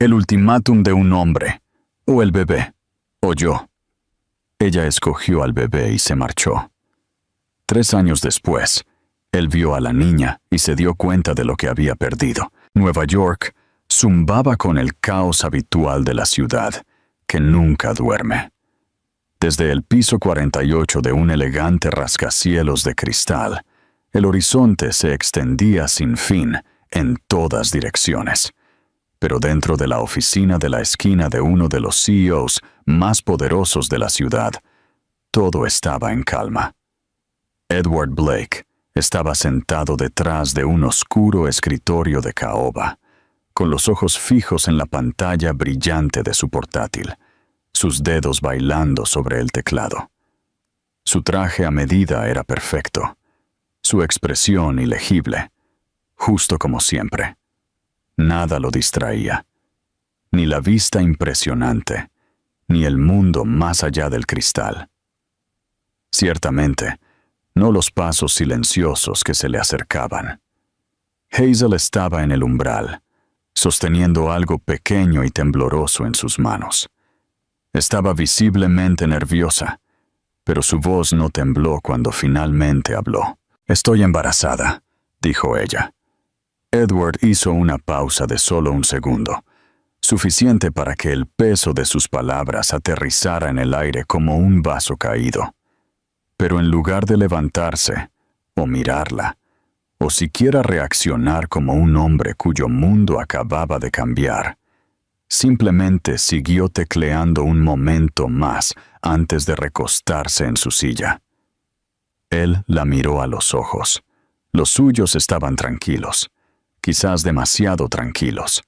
El ultimátum de un hombre, o el bebé, o yo. Ella escogió al bebé y se marchó. 3 años después, él vio a la niña y se dio cuenta de lo que había perdido. Nueva York zumbaba con el caos habitual de la ciudad, que nunca duerme. Desde el piso 48 de un elegante rascacielos de cristal, el horizonte se extendía sin fin en todas direcciones. Pero dentro de la oficina de la esquina de uno de los CEOs más poderosos de la ciudad, todo estaba en calma. Edward Blake estaba sentado detrás de un oscuro escritorio de caoba, con los ojos fijos en la pantalla brillante de su portátil, sus dedos bailando sobre el teclado. Su traje a medida era perfecto, su expresión ilegible, justo como siempre. Nada lo distraía, ni la vista impresionante, ni el mundo más allá del cristal. Ciertamente, no los pasos silenciosos que se le acercaban. Hazel estaba en el umbral, sosteniendo algo pequeño y tembloroso en sus manos. Estaba visiblemente nerviosa, pero su voz no tembló cuando finalmente habló. «Estoy embarazada», dijo ella. Edward hizo una pausa de solo un segundo, suficiente para que el peso de sus palabras aterrizara en el aire como un vaso caído. Pero en lugar de levantarse, o mirarla, o siquiera reaccionar como un hombre cuyo mundo acababa de cambiar, simplemente siguió tecleando un momento más antes de recostarse en su silla. Él la miró a los ojos. Los suyos estaban tranquilos, quizás demasiado tranquilos,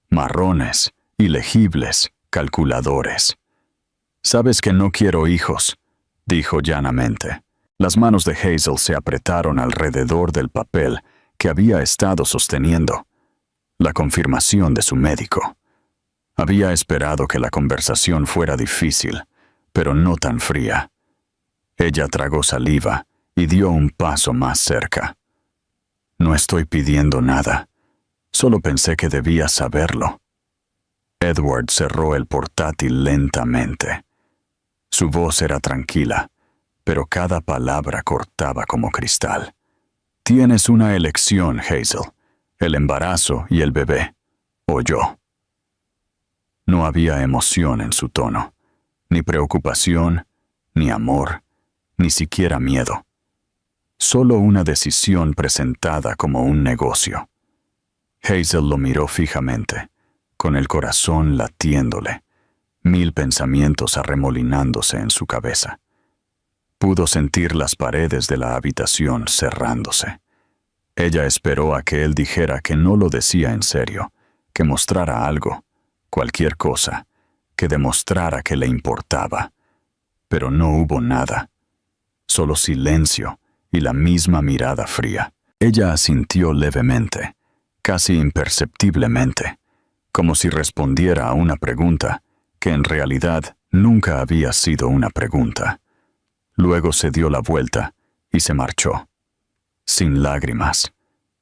marrones, ilegibles, calculadores. «Sabes que no quiero hijos», dijo llanamente. Las manos de Hazel se apretaron alrededor del papel que había estado sosteniendo. La confirmación de su médico. Había esperado que la conversación fuera difícil, pero no tan fría. Ella tragó saliva y dio un paso más cerca. «No estoy pidiendo nada. Solo pensé que debías saberlo». Edward cerró el portátil lentamente. Su voz era tranquila, pero cada palabra cortaba como cristal. «Tienes una elección, Hazel. El embarazo y el bebé. O yo». No había emoción en su tono, ni preocupación, ni amor, ni siquiera miedo. Solo una decisión presentada como un negocio. Hazel lo miró fijamente, con el corazón latiéndole, 1000 pensamientos arremolinándose en su cabeza. Pudo sentir las paredes de la habitación cerrándose. Ella esperó a que él dijera que no lo decía en serio, que mostrara algo, cualquier cosa, que demostrara que le importaba. Pero no hubo nada, solo silencio y la misma mirada fría. Ella asintió levemente, casi imperceptiblemente, como si respondiera a una pregunta que en realidad nunca había sido una pregunta. Luego se dio la vuelta y se marchó, sin lágrimas,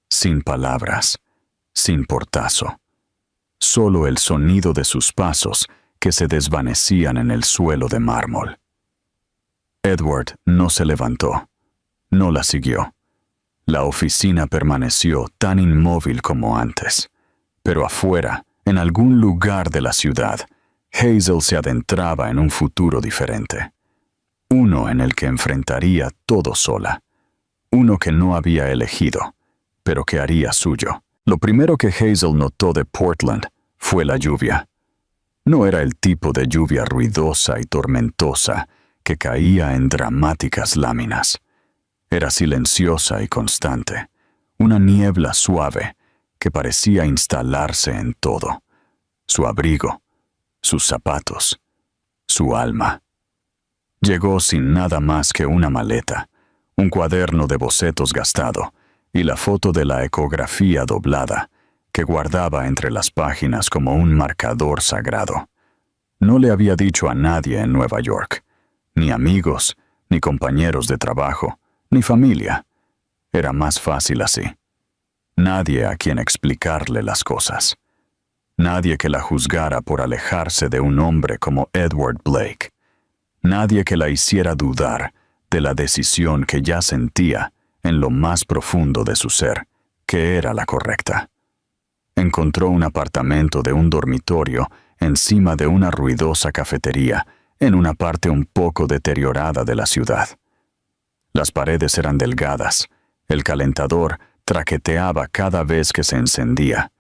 sin palabras, sin portazo. Solo el sonido de sus pasos que se desvanecían en el suelo de mármol. Edward no se levantó, no la siguió. La oficina permaneció tan inmóvil como antes, pero afuera, en algún lugar de la ciudad, Hazel se adentraba en un futuro diferente. Uno en el que enfrentaría todo sola. Uno que no había elegido, pero que haría suyo. Lo primero que Hazel notó de Portland fue la lluvia. No era el tipo de lluvia ruidosa y tormentosa que caía en dramáticas láminas. Era silenciosa y constante, una niebla suave que parecía instalarse en todo. Su abrigo, sus zapatos, su alma. Llegó sin nada más que una maleta, un cuaderno de bocetos gastado y la foto de la ecografía doblada que guardaba entre las páginas como un marcador sagrado. No le había dicho a nadie en Nueva York, ni amigos, ni compañeros de trabajo, ni familia. Era más fácil así. Nadie a quien explicarle las cosas. Nadie que la juzgara por alejarse de un hombre como Edward Blake. Nadie que la hiciera dudar de la decisión que ya sentía en lo más profundo de su ser, que era la correcta. Encontró un apartamento de un dormitorio encima de una ruidosa cafetería en una parte un poco deteriorada de la ciudad. Las paredes eran delgadas, el calentador traqueteaba cada vez que se encendía,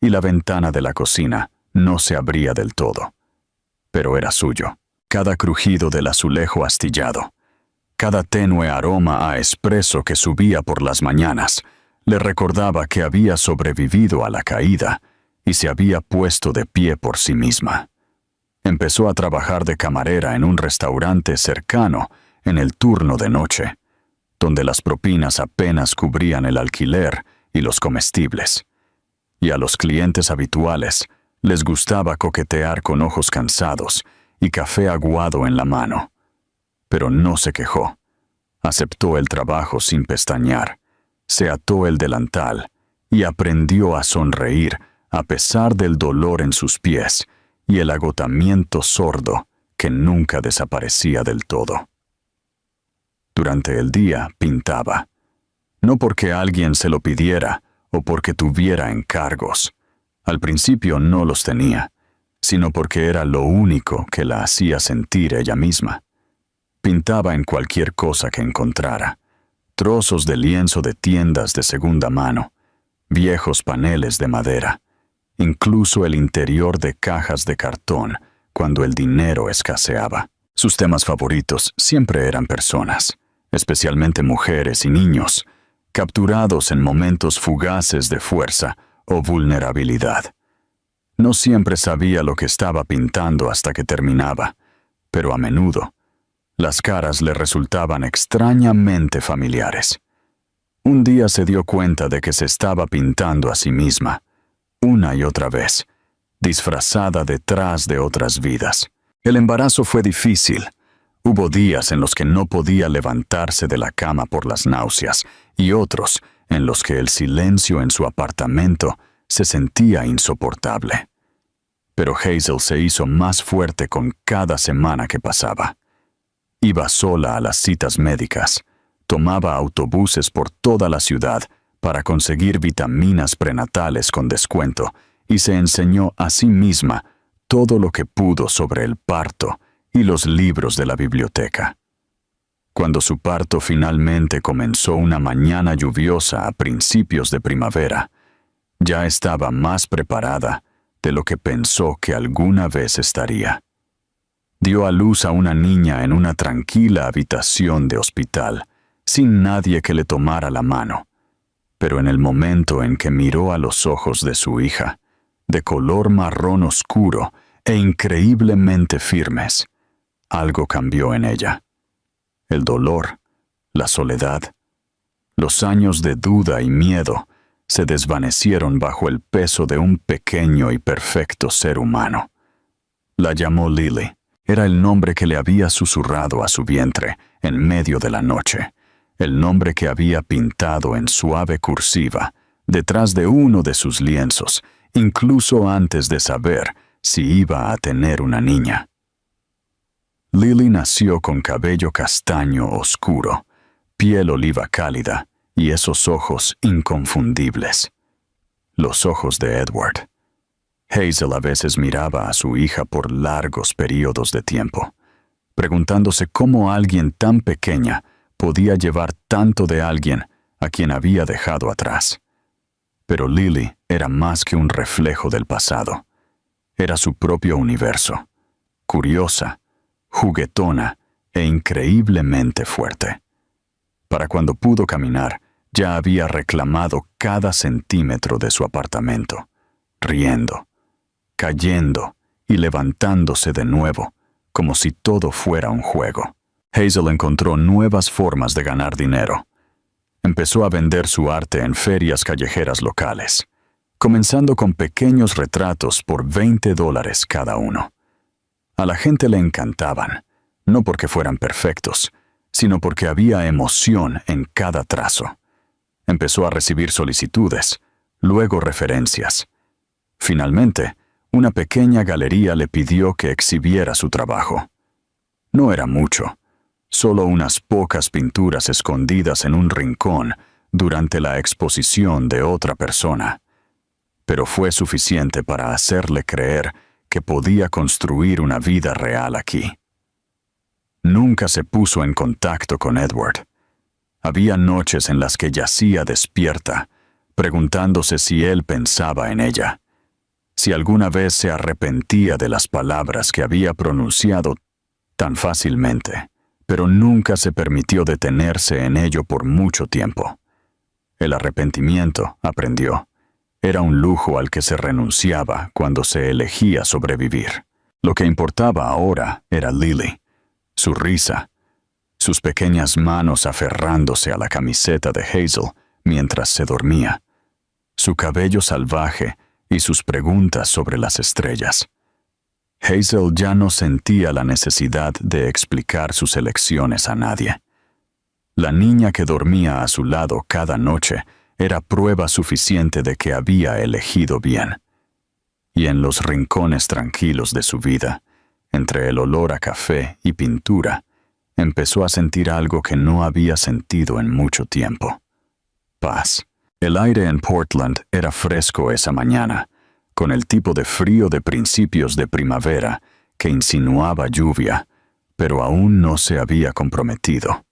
y la ventana de la cocina no se abría del todo. Pero era suyo. Cada crujido del azulejo astillado, cada tenue aroma a espresso que subía por las mañanas, le recordaba que había sobrevivido a la caída y se había puesto de pie por sí misma. Empezó a trabajar de camarera en un restaurante cercano en el turno de noche, donde las propinas apenas cubrían el alquiler y los comestibles. Y a los clientes habituales les gustaba coquetear con ojos cansados y café aguado en la mano. Pero no se quejó. Aceptó el trabajo sin pestañear, se ató el delantal y aprendió a sonreír a pesar del dolor en sus pies y el agotamiento sordo que nunca desaparecía del todo. Durante el día pintaba, no porque alguien se lo pidiera o porque tuviera encargos. Al principio no los tenía, sino porque era lo único que la hacía sentir ella misma. Pintaba en cualquier cosa que encontrara, trozos de lienzo de tiendas de segunda mano, viejos paneles de madera, incluso el interior de cajas de cartón cuando el dinero escaseaba. Sus temas favoritos siempre eran personas, especialmente mujeres y niños, capturados en momentos fugaces de fuerza o vulnerabilidad. No siempre sabía lo que estaba pintando hasta que terminaba, pero a menudo las caras le resultaban extrañamente familiares. Un día se dio cuenta de que se estaba pintando a sí misma, una y otra vez, disfrazada detrás de otras vidas. El embarazo fue difícil. Hubo días en los que no podía levantarse de la cama por las náuseas y otros en los que el silencio en su apartamento se sentía insoportable. Pero Hazel se hizo más fuerte con cada semana que pasaba. Iba sola a las citas médicas, tomaba autobuses por toda la ciudad para conseguir vitaminas prenatales con descuento y se enseñó a sí misma todo lo que pudo sobre el parto y los libros de la biblioteca. Cuando su parto finalmente comenzó una mañana lluviosa a principios de primavera, ya estaba más preparada de lo que pensó que alguna vez estaría. Dio a luz a una niña en una tranquila habitación de hospital, sin nadie que le tomara la mano. Pero en el momento en que miró a los ojos de su hija, de color marrón oscuro e increíblemente firmes, algo cambió en ella. El dolor, la soledad, los años de duda y miedo se desvanecieron bajo el peso de un pequeño y perfecto ser humano. La llamó Lily. Era el nombre que le había susurrado a su vientre en medio de la noche, el nombre que había pintado en suave cursiva detrás de uno de sus lienzos, incluso antes de saber si iba a tener una niña. Lily nació con cabello castaño oscuro, piel oliva cálida y esos ojos inconfundibles. Los ojos de Edward. Hazel a veces miraba a su hija por largos periodos de tiempo, preguntándose cómo alguien tan pequeña podía llevar tanto de alguien a quien había dejado atrás. Pero Lily era más que un reflejo del pasado. Era su propio universo, curiosa, juguetona e increíblemente fuerte. Para cuando pudo caminar, ya había reclamado cada centímetro de su apartamento, riendo, cayendo y levantándose de nuevo, como si todo fuera un juego. Hazel encontró nuevas formas de ganar dinero. Empezó a vender su arte en ferias callejeras locales, comenzando con pequeños retratos por $20 cada uno. A la gente le encantaban, no porque fueran perfectos, sino porque había emoción en cada trazo. Empezó a recibir solicitudes, luego referencias. Finalmente, Una pequeña galería le pidió que exhibiera su trabajo. No era mucho, solo unas pocas pinturas escondidas en un rincón durante la exposición de otra persona, pero fue suficiente para hacerle creer que podía construir una vida real aquí. Nunca se puso en contacto con Edward. Había noches en las que yacía despierta, preguntándose si él pensaba en ella, si alguna vez se arrepentía de las palabras que había pronunciado tan fácilmente, pero nunca se permitió detenerse en ello por mucho tiempo. El arrepentimiento, aprendió, era un lujo al que se renunciaba cuando se elegía sobrevivir. Lo que importaba ahora era Lily, su risa, sus pequeñas manos aferrándose a la camiseta de Hazel mientras se dormía, su cabello salvaje y sus preguntas sobre las estrellas. Hazel ya no sentía la necesidad de explicar sus elecciones a nadie. La niña que dormía a su lado cada noche era prueba suficiente de que había elegido bien. Y en los rincones tranquilos de su vida, entre el olor a café y pintura, empezó a sentir algo que no había sentido en mucho tiempo: paz. El aire en Portland era fresco esa mañana, con el tipo de frío de principios de primavera que insinuaba lluvia, pero aún no se había comprometido.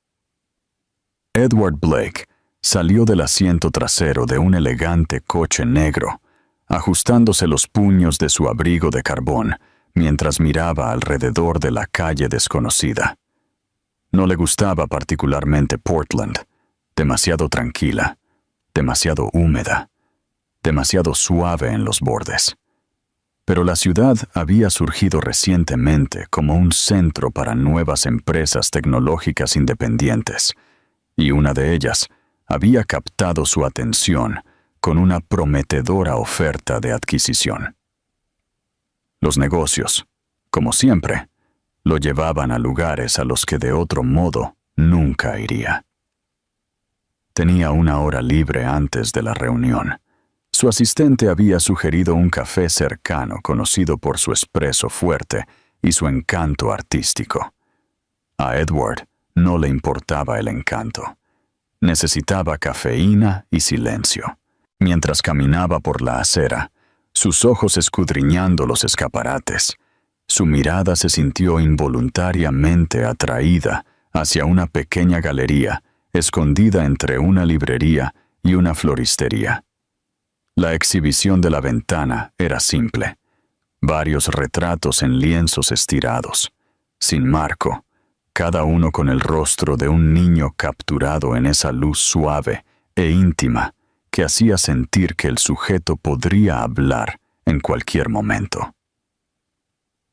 Edward Blake salió del asiento trasero de un elegante coche negro, ajustándose los puños de su abrigo de carbón mientras miraba alrededor de la calle desconocida. No le gustaba particularmente Portland, demasiado tranquila, demasiado húmeda, demasiado suave en los bordes. Pero la ciudad había surgido recientemente como un centro para nuevas empresas tecnológicas independientes, y una de ellas había captado su atención con una prometedora oferta de adquisición. Los negocios, como siempre, lo llevaban a lugares a los que de otro modo nunca iría. Tenía una hora libre antes de la reunión. Su asistente había sugerido un café cercano conocido por su espresso fuerte y su encanto artístico. A Edward no le importaba el encanto. Necesitaba cafeína y silencio. Mientras caminaba por la acera, sus ojos escudriñando los escaparates, su mirada se sintió involuntariamente atraída hacia una pequeña galería escondida entre una librería y una floristería. La exhibición de la ventana era simple: varios retratos en lienzos estirados, sin marco, cada uno con el rostro de un niño capturado en esa luz suave e íntima que hacía sentir que el sujeto podría hablar en cualquier momento.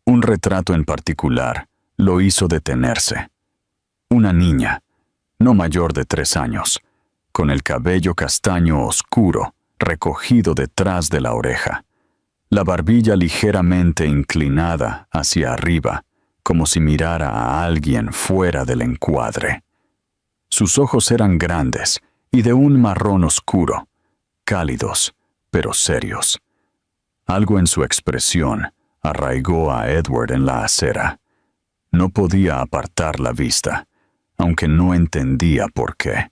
Un retrato en particular lo hizo detenerse. Una niña, no mayor de 3 años, con el cabello castaño oscuro recogido detrás de la oreja, la barbilla ligeramente inclinada hacia arriba, como si mirara a alguien fuera del encuadre. Sus ojos eran grandes y de un marrón oscuro, cálidos, pero serios. Algo en su expresión arraigó a Edward en la acera. No podía apartar la vista, aunque no entendía por qué.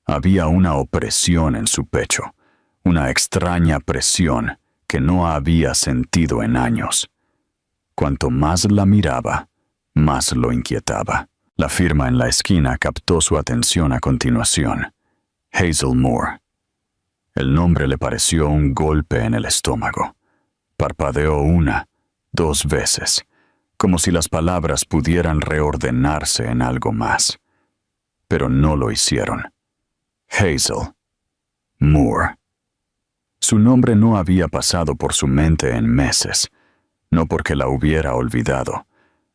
Había una opresión en su pecho, una extraña presión que no había sentido en años. Cuanto más la miraba, más lo inquietaba. La firma en la esquina captó su atención a continuación: Hazel Moore. El nombre le pareció un golpe en el estómago. Parpadeó 1, 2 veces, como si las palabras pudieran reordenarse en algo más. Pero no lo hicieron. Hazel Moore. Su nombre no había pasado por su mente en meses, no porque la hubiera olvidado,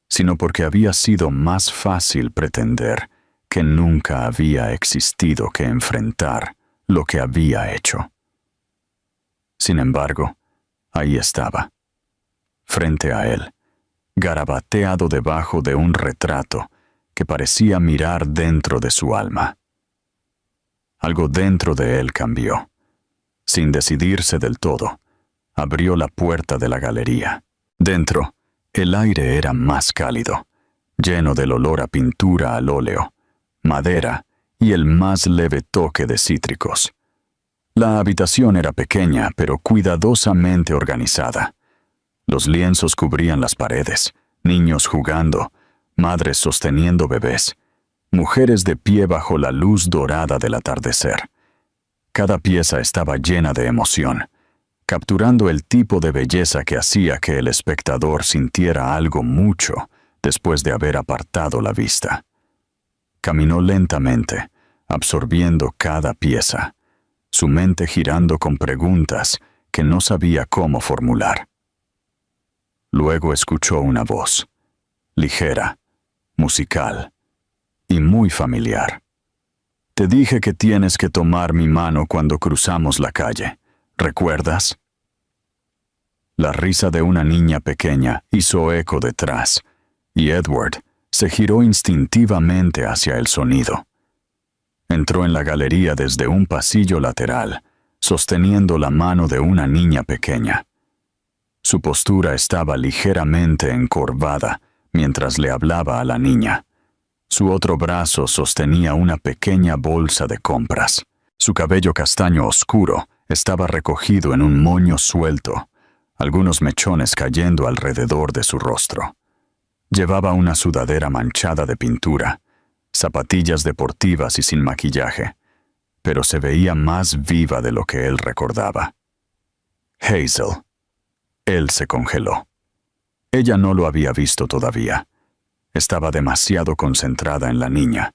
sino porque había sido más fácil pretender que nunca había existido que enfrentar lo que había hecho. Sin embargo, ahí estaba, frente a él, garabateado debajo de un retrato que parecía mirar dentro de su alma. Algo dentro de él cambió. Sin decidirse del todo, abrió la puerta de la galería. Dentro, el aire era más cálido, lleno del olor a pintura al óleo, madera y el más leve toque de cítricos. La habitación era pequeña, pero cuidadosamente organizada. Los lienzos cubrían las paredes, niños jugando, madres sosteniendo bebés, mujeres de pie bajo la luz dorada del atardecer. Cada pieza estaba llena de emoción, capturando el tipo de belleza que hacía que el espectador sintiera algo mucho después de haber apartado la vista. Caminó lentamente, absorbiendo cada pieza, su mente girando con preguntas que no sabía cómo formular. Luego escuchó una voz, ligera, musical y muy familiar. Te dije que tienes que tomar mi mano cuando cruzamos la calle. ¿Recuerdas? La risa de una niña pequeña hizo eco detrás, y Edward se giró instintivamente hacia el sonido. Entró en la galería desde un pasillo lateral, sosteniendo la mano de una niña pequeña. Su postura estaba ligeramente encorvada mientras le hablaba a la niña. Su otro brazo sostenía una pequeña bolsa de compras. Su cabello castaño oscuro estaba recogido en un moño suelto, algunos mechones cayendo alrededor de su rostro. Llevaba una sudadera manchada de pintura, zapatillas deportivas y sin maquillaje, pero se veía más viva de lo que él recordaba. Hazel. Él se congeló. Ella no lo había visto todavía. Estaba demasiado concentrada en la niña,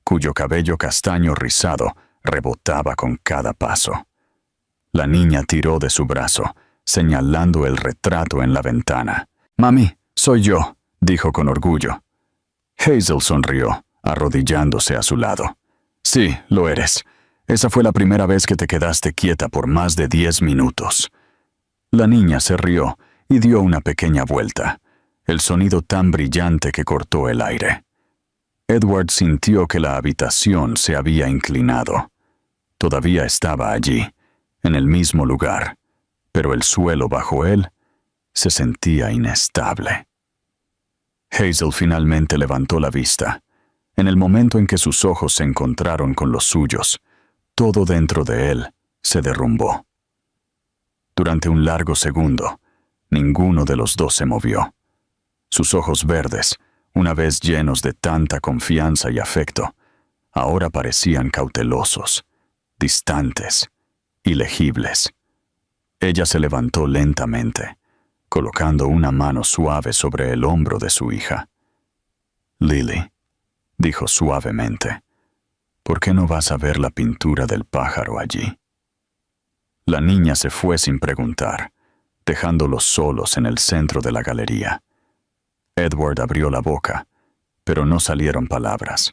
cuyo cabello castaño rizado rebotaba con cada paso. La niña tiró de su brazo, señalando el retrato en la ventana. «Mami, soy yo», dijo con orgullo. Hazel sonrió, arrodillándose a su lado. «Sí, lo eres. Esa fue la primera vez que te quedaste quieta por más de 10 minutos». La niña se rió y dio una pequeña vuelta, el sonido tan brillante que cortó el aire. Edward sintió que la habitación se había inclinado. Todavía estaba allí, en el mismo lugar, pero el suelo bajo él se sentía inestable. Hazel finalmente levantó la vista. En el momento en que sus ojos se encontraron con los suyos, todo dentro de él se derrumbó. Durante un largo segundo, ninguno de los dos se movió. Sus ojos verdes, una vez llenos de tanta confianza y afecto, ahora parecían cautelosos, distantes, ilegibles. Ella se levantó lentamente, colocando una mano suave sobre el hombro de su hija. «Lily», dijo suavemente, «¿por qué no vas a ver la pintura del pájaro allí?» La niña se fue sin preguntar, dejándolos solos en el centro de la galería. Edward abrió la boca, pero no salieron palabras.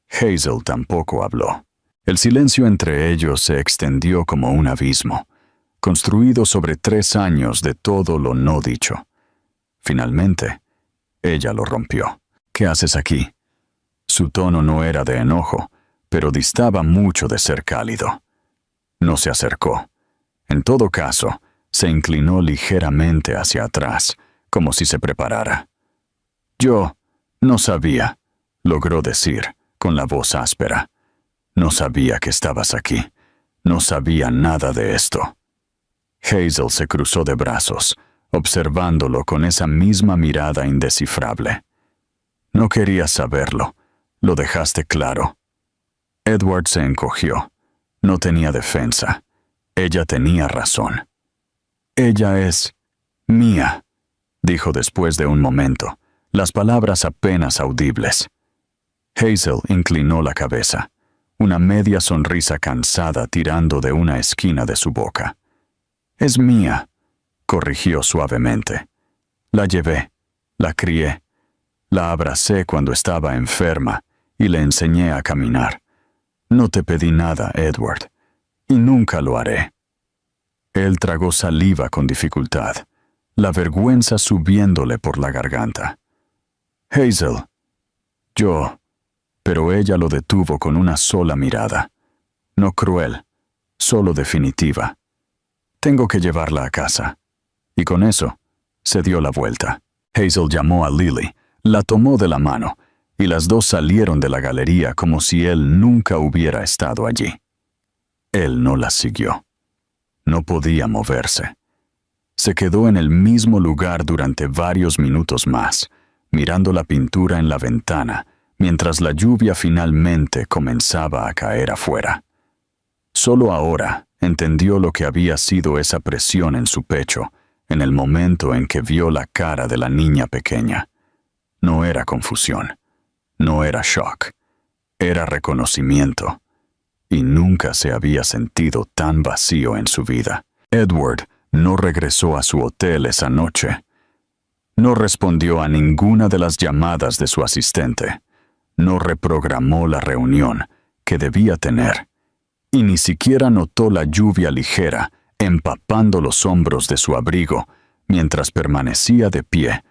Hazel tampoco habló. El silencio entre ellos se extendió como un abismo, construido sobre 3 años de todo lo no dicho. Finalmente, ella lo rompió. «¿Qué haces aquí?» Su tono no era de enojo, pero distaba mucho de ser cálido. No se acercó. En todo caso, se inclinó ligeramente hacia atrás, como si se preparara. «Yo no sabía», logró decir, con la voz áspera. «No sabía que estabas aquí. No sabía nada de esto». Hazel se cruzó de brazos, observándolo con esa misma mirada indescifrable. «No querías saberlo. Lo dejaste claro». Edward se encogió. No tenía defensa. Ella tenía razón. «Ella es mía», dijo después de un momento, las palabras apenas audibles. Hazel inclinó la cabeza, una media sonrisa cansada tirando de una esquina de su boca. «Es mía», corrigió suavemente. «La llevé, la crié, la abracé cuando estaba enferma y le enseñé a caminar. No te pedí nada, Edward, y nunca lo haré». Él tragó saliva con dificultad, la vergüenza subiéndole por la garganta. «Hazel, yo...» Pero ella lo detuvo con una sola mirada, no cruel, solo definitiva. Tengo que llevarla a casa. Y con eso, se dio la vuelta. Hazel llamó a Lily, la tomó de la mano, y las dos salieron de la galería como si él nunca hubiera estado allí. Él no las siguió. No podía moverse. Se quedó en el mismo lugar durante varios minutos más, mirando la pintura en la ventana, mientras la lluvia finalmente comenzaba a caer afuera. Solo ahora entendió lo que había sido esa presión en su pecho, en el momento en que vio la cara de la niña pequeña. No era confusión, no era shock, era reconocimiento, y nunca se había sentido tan vacío en su vida. Edward no regresó a su hotel esa noche. No respondió a ninguna de las llamadas de su asistente. No reprogramó la reunión que debía tener, y ni siquiera notó la lluvia ligera empapando los hombros de su abrigo mientras permanecía de pie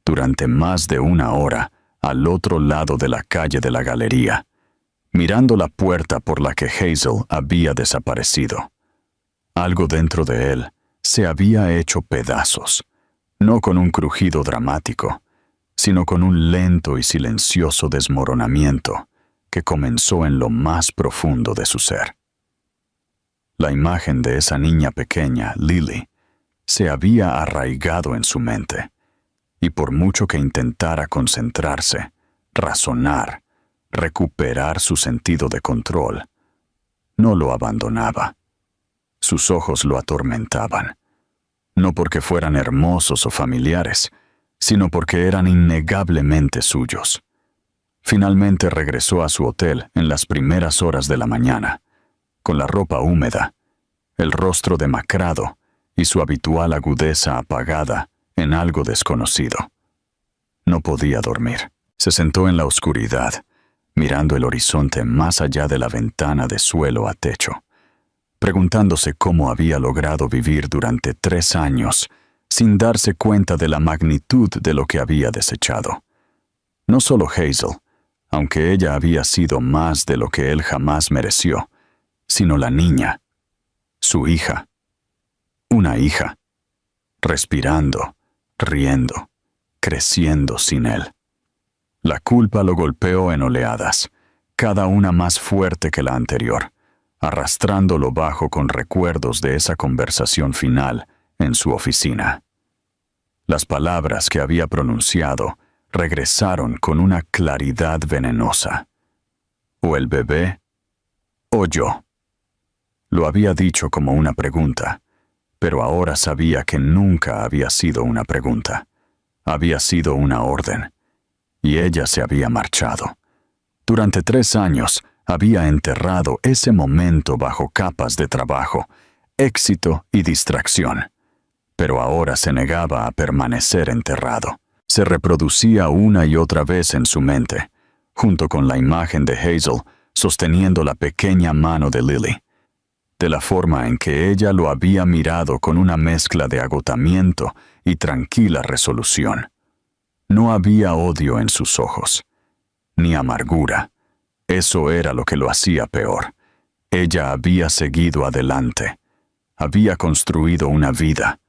durante más de una hora al otro lado de la calle de la galería, mirando la puerta por la que Hazel había desaparecido. Algo dentro de él se había hecho pedazos, no con un crujido dramático, sino con un lento y silencioso desmoronamiento que comenzó en lo más profundo de su ser. La imagen de esa niña pequeña, Lily, se había arraigado en su mente, y por mucho que intentara concentrarse, razonar, recuperar su sentido de control, no lo abandonaba. Sus ojos lo atormentaban, no porque fueran hermosos o familiares, sino porque eran innegablemente suyos. Finalmente regresó a su hotel en las primeras horas de la mañana, con la ropa húmeda, el rostro demacrado y su habitual agudeza apagada en algo desconocido. No podía dormir. Se sentó en la oscuridad, mirando el horizonte más allá de la ventana de suelo a techo, preguntándose cómo había logrado vivir durante 3 años sin darse cuenta de la magnitud de lo que había desechado. No solo Hazel, aunque ella había sido más de lo que él jamás mereció, sino la niña, su hija, una hija, respirando, riendo, creciendo sin él. La culpa lo golpeó en oleadas, cada una más fuerte que la anterior, arrastrándolo bajo con recuerdos de esa conversación final en su oficina. Las palabras que había pronunciado regresaron con una claridad venenosa. O el bebé, o yo. Lo había dicho como una pregunta, pero ahora sabía que nunca había sido una pregunta. Había sido una orden, y ella se había marchado. Durante 3 años había enterrado ese momento bajo capas de trabajo, éxito y distracción, pero ahora se negaba a permanecer enterrado. Se reproducía una y otra vez en su mente, junto con la imagen de Hazel sosteniendo la pequeña mano de Lily, de la forma en que ella lo había mirado con una mezcla de agotamiento y tranquila resolución. No había odio en sus ojos, ni amargura. Eso era lo que lo hacía peor. Ella había seguido adelante, había construido una vida,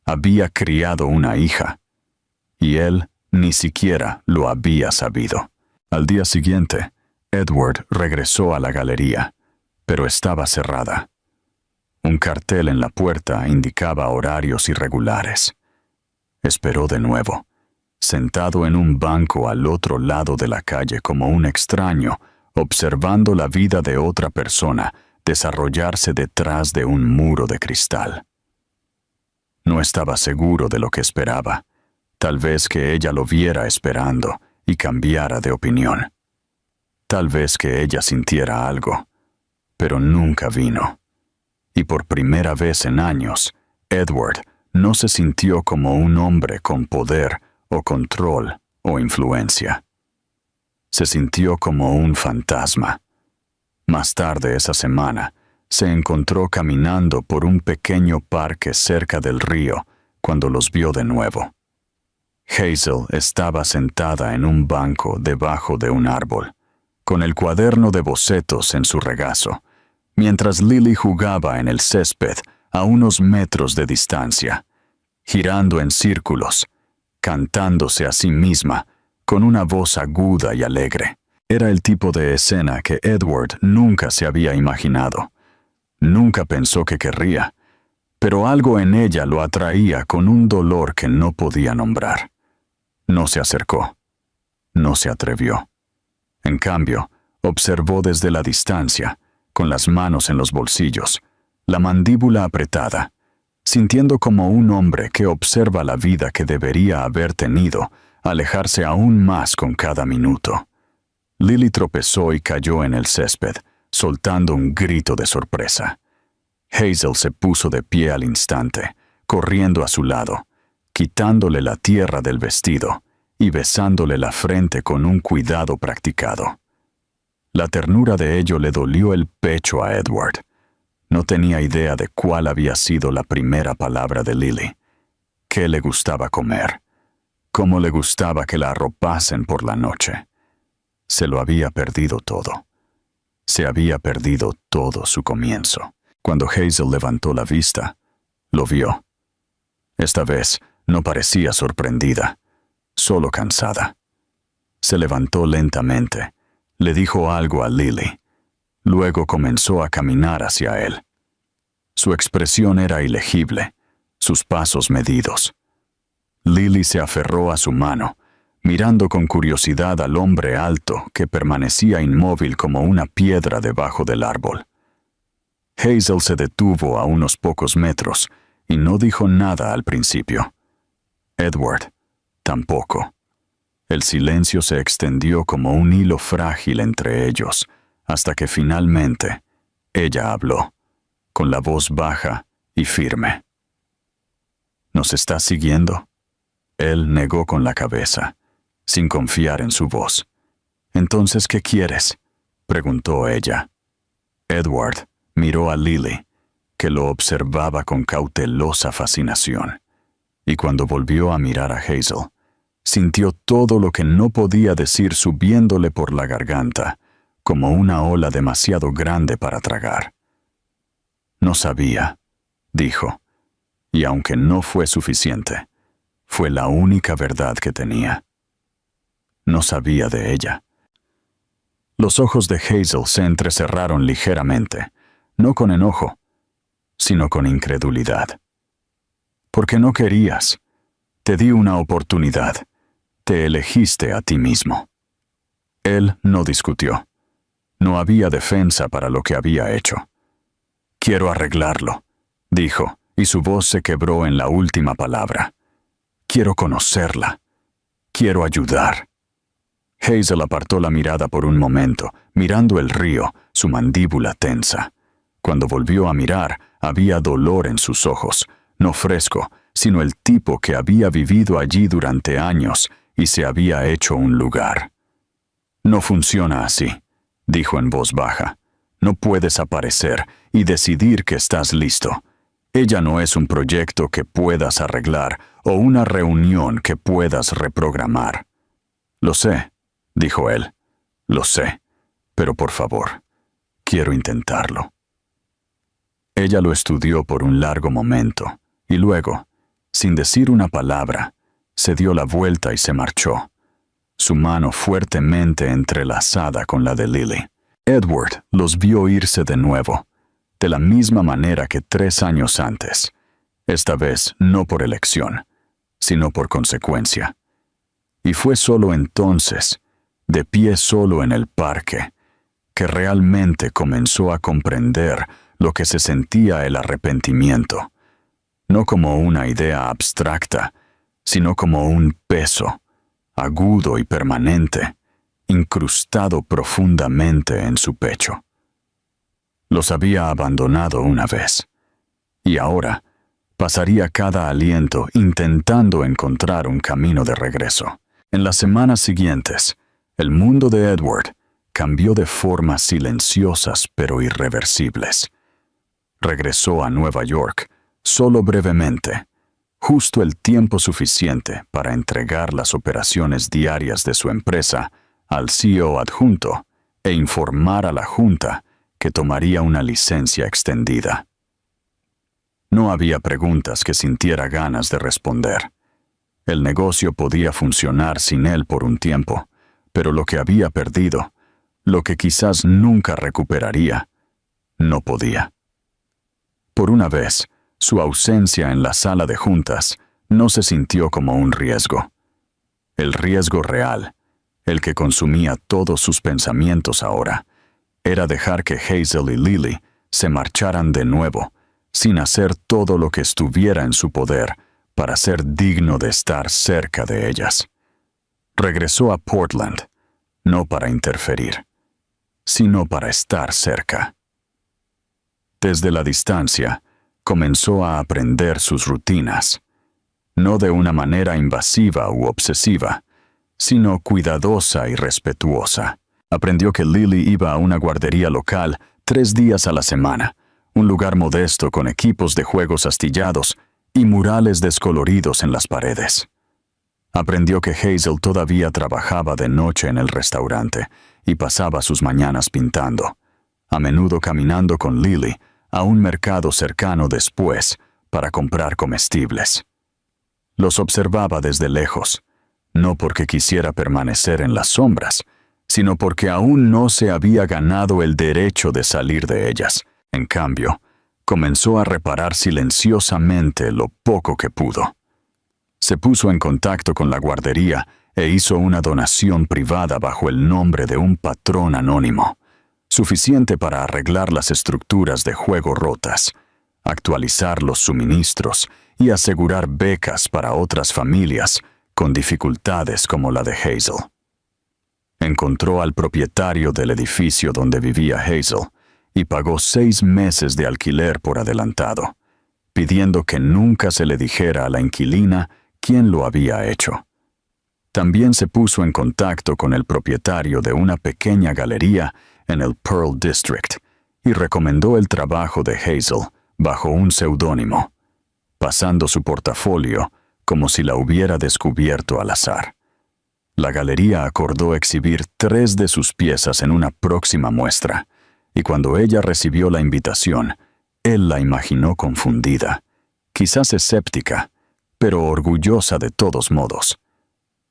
había criado una hija, y él ni siquiera lo había sabido. Al día siguiente, Edward regresó a la galería, pero estaba cerrada. Un cartel en la puerta indicaba horarios irregulares. Esperó de nuevo, sentado en un banco al otro lado de la calle como un extraño, observando la vida de otra persona desarrollarse detrás de un muro de cristal. No estaba seguro de lo que esperaba. Tal vez que ella lo viera esperando y cambiara de opinión. Tal vez que ella sintiera algo, pero nunca vino. Y por primera vez en años, Edward no se sintió como un hombre con poder o control o influencia. Se sintió como un fantasma. Más tarde esa semana, se encontró caminando por un pequeño parque cerca del río cuando los vio de nuevo. Hazel estaba sentada en un banco debajo de un árbol, con el cuaderno de bocetos en su regazo, mientras Lily jugaba en el césped a unos metros de distancia, girando en círculos, cantándose a sí misma, con una voz aguda y alegre. Era el tipo de escena que Edward nunca se había imaginado. Nunca pensó que querría, pero algo en ella lo atraía con un dolor que no podía nombrar. No se acercó. No se atrevió. En cambio, observó desde la distancia, con las manos en los bolsillos, la mandíbula apretada, sintiendo como un hombre que observa la vida que debería haber tenido, alejarse aún más con cada minuto. Lily tropezó y cayó en el césped, soltando un grito de sorpresa. Hazel se puso de pie al instante, corriendo a su lado, quitándole la tierra del vestido y besándole la frente con un cuidado practicado. La ternura de ello le dolió el pecho a Edward. No tenía idea de cuál había sido la primera palabra de Lily. ¿Qué le gustaba comer? ¿Cómo le gustaba que la arropasen por la noche? Se lo había perdido todo. Se había perdido todo su comienzo. Cuando Hazel levantó la vista, lo vio. Esta vez no parecía sorprendida, solo cansada. Se levantó lentamente, le dijo algo a Lily. Luego comenzó a caminar hacia él. Su expresión era ilegible, sus pasos medidos. Lily se aferró a su mano, mirando con curiosidad al hombre alto que permanecía inmóvil como una piedra debajo del árbol. Hazel se detuvo a unos pocos metros y no dijo nada al principio. Edward tampoco. El silencio se extendió como un hilo frágil entre ellos, hasta que finalmente ella habló, con la voz baja y firme. ¿Nos estás siguiendo? Él negó con la cabeza, sin confiar en su voz. «¿Entonces qué quieres?», preguntó ella. Edward miró a Lily, que lo observaba con cautelosa fascinación, y cuando volvió a mirar a Hazel, sintió todo lo que no podía decir subiéndole por la garganta, como una ola demasiado grande para tragar. «No sabía», dijo, y aunque no fue suficiente, fue la única verdad que tenía. No sabía de ella. Los ojos de Hazel se entrecerraron ligeramente, no con enojo, sino con incredulidad. «Porque no querías. Te di una oportunidad. Te elegiste a ti mismo». Él no discutió. No había defensa para lo que había hecho. «Quiero arreglarlo», dijo, y su voz se quebró en la última palabra. «Quiero conocerla. Quiero ayudar». Hazel apartó la mirada por un momento, mirando el río, su mandíbula tensa. Cuando volvió a mirar, había dolor en sus ojos, no fresco, sino el tipo que había vivido allí durante años y se había hecho un lugar. «No funciona así», dijo en voz baja. «No puedes aparecer y decidir que estás listo. Ella no es un proyecto que puedas arreglar o una reunión que puedas reprogramar». «Lo sé», dijo él. «Lo sé, pero por favor, quiero intentarlo». Ella lo estudió por un largo momento, y luego, sin decir una palabra, se dio la vuelta y se marchó, su mano fuertemente entrelazada con la de Lily. Edward los vio irse de nuevo, de la misma manera que 3 años antes, esta vez no por elección, sino por consecuencia. Y fue solo entonces, de pie solo en el parque, que realmente comenzó a comprender lo que se sentía el arrepentimiento, no como una idea abstracta, sino como un peso, agudo y permanente, incrustado profundamente en su pecho. Los había abandonado una vez, y ahora pasaría cada aliento intentando encontrar un camino de regreso. En las semanas siguientes, el mundo de Edward cambió de formas silenciosas pero irreversibles. Regresó a Nueva York, solo brevemente, justo el tiempo suficiente para entregar las operaciones diarias de su empresa al CEO adjunto e informar a la Junta que tomaría una licencia extendida. No había preguntas que sintiera ganas de responder. El negocio podía funcionar sin él por un tiempo, pero lo que había perdido, lo que quizás nunca recuperaría, no podía. Por una vez, su ausencia en la sala de juntas no se sintió como un riesgo. El riesgo real, el que consumía todos sus pensamientos ahora, era dejar que Hazel y Lily se marcharan de nuevo, sin hacer todo lo que estuviera en su poder para ser digno de estar cerca de ellas. Regresó a Portland, no para interferir, sino para estar cerca. Desde la distancia, comenzó a aprender sus rutinas, no de una manera invasiva u obsesiva, sino cuidadosa y respetuosa. Aprendió que Lily iba a una guardería local 3 días a la semana, un lugar modesto con equipos de juegos astillados y murales descoloridos en las paredes. Aprendió que Hazel todavía trabajaba de noche en el restaurante y pasaba sus mañanas pintando, a menudo caminando con Lily a un mercado cercano después para comprar comestibles. Los observaba desde lejos, no porque quisiera permanecer en las sombras, sino porque aún no se había ganado el derecho de salir de ellas. En cambio, comenzó a reparar silenciosamente lo poco que pudo. Se puso en contacto con la guardería e hizo una donación privada bajo el nombre de un patrón anónimo, suficiente para arreglar las estructuras de juego rotas, actualizar los suministros y asegurar becas para otras familias con dificultades como la de Hazel. Encontró al propietario del edificio donde vivía Hazel y pagó 6 meses de alquiler por adelantado, pidiendo que nunca se le dijera a la inquilina quién lo había hecho. También se puso en contacto con el propietario de una pequeña galería en el Pearl District y recomendó el trabajo de Hazel bajo un seudónimo, pasando su portafolio como si la hubiera descubierto al azar. La galería acordó exhibir 3 de sus piezas en una próxima muestra, y cuando ella recibió la invitación, él la imaginó confundida, quizás escéptica, pero orgullosa de todos modos.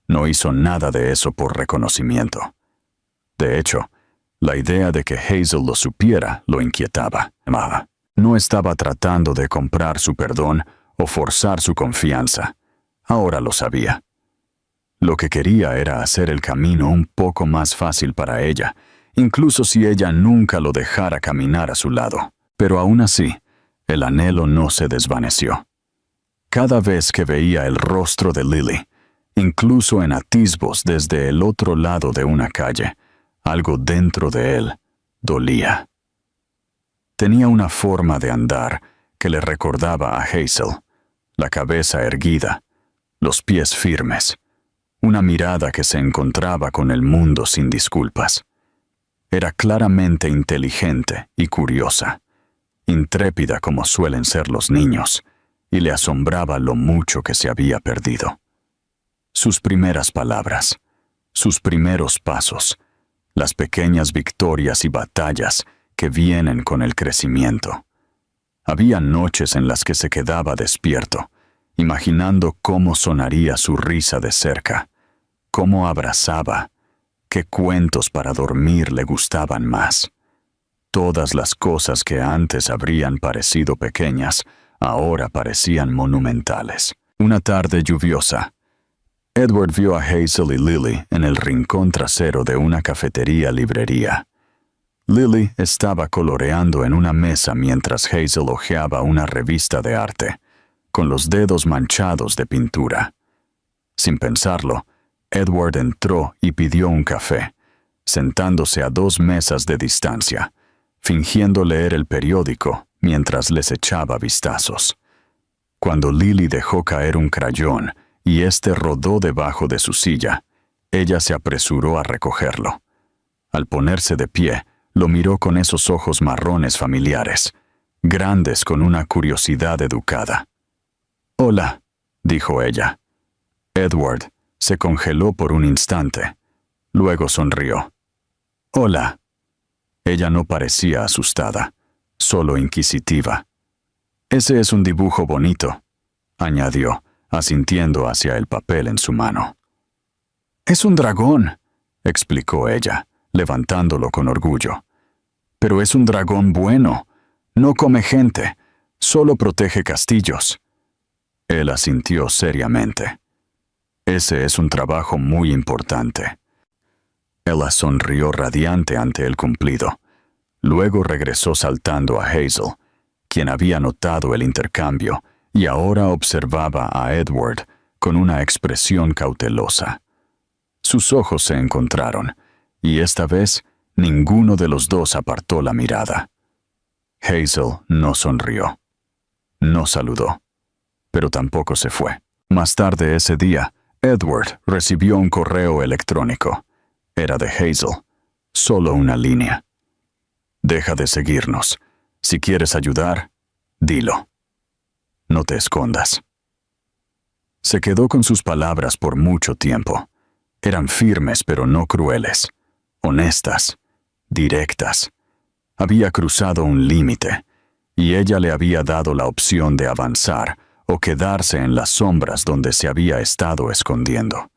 No hizo nada de eso por reconocimiento. De hecho, la idea de que Hazel lo supiera lo inquietaba. No estaba tratando de comprar su perdón o forzar su confianza. Ahora lo sabía. Lo que quería era hacer el camino un poco más fácil para ella, incluso si ella nunca lo dejara caminar a su lado. Pero aún así, el anhelo no se desvaneció. Cada vez que veía el rostro de Lily, incluso en atisbos desde el otro lado de una calle, algo dentro de él dolía. Tenía una forma de andar que le recordaba a Hazel, la cabeza erguida, los pies firmes, una mirada que se encontraba con el mundo sin disculpas. Era claramente inteligente y curiosa, intrépida como suelen ser los niños, y le asombraba lo mucho que se había perdido. Sus primeras palabras, sus primeros pasos, las pequeñas victorias y batallas que vienen con el crecimiento. Había noches en las que se quedaba despierto, imaginando cómo sonaría su risa de cerca, cómo abrazaba, qué cuentos para dormir le gustaban más. Todas las cosas que antes habrían parecido pequeñas, ahora parecían monumentales. Una tarde lluviosa, Edward vio a Hazel y Lily en el rincón trasero de una cafetería-librería. Lily estaba coloreando en una mesa mientras Hazel hojeaba una revista de arte, con los dedos manchados de pintura. Sin pensarlo, Edward entró y pidió un café, sentándose a 2 mesas de distancia, fingiendo leer el periódico mientras les echaba vistazos. Cuando Lily dejó caer un crayón y éste rodó debajo de su silla, ella se apresuró a recogerlo. Al ponerse de pie, lo miró con esos ojos marrones familiares, grandes con una curiosidad educada. «Hola», dijo ella. Edward se congeló por un instante. Luego sonrió. «Hola». Ella no parecía asustada, solo inquisitiva. Ese es un dibujo bonito, añadió, asintiendo hacia el papel en su mano. Es un dragón, explicó ella, levantándolo con orgullo. Pero es un dragón bueno. No come gente, solo protege castillos. Él asintió seriamente. Ese es un trabajo muy importante. Ella sonrió radiante ante el cumplido. Luego regresó saltando a Hazel, quien había notado el intercambio y ahora observaba a Edward con una expresión cautelosa. Sus ojos se encontraron, y esta vez ninguno de los dos apartó la mirada. Hazel no sonrió. No saludó, pero tampoco se fue. Más tarde ese día, Edward recibió un correo electrónico. Era de Hazel. Solo una línea. Deja de seguirnos. Si quieres ayudar, dilo. No te escondas. Se quedó con sus palabras por mucho tiempo. Eran firmes pero no crueles. Honestas. Directas. Había cruzado un límite, y ella le había dado la opción de avanzar o quedarse en las sombras donde se había estado escondiendo.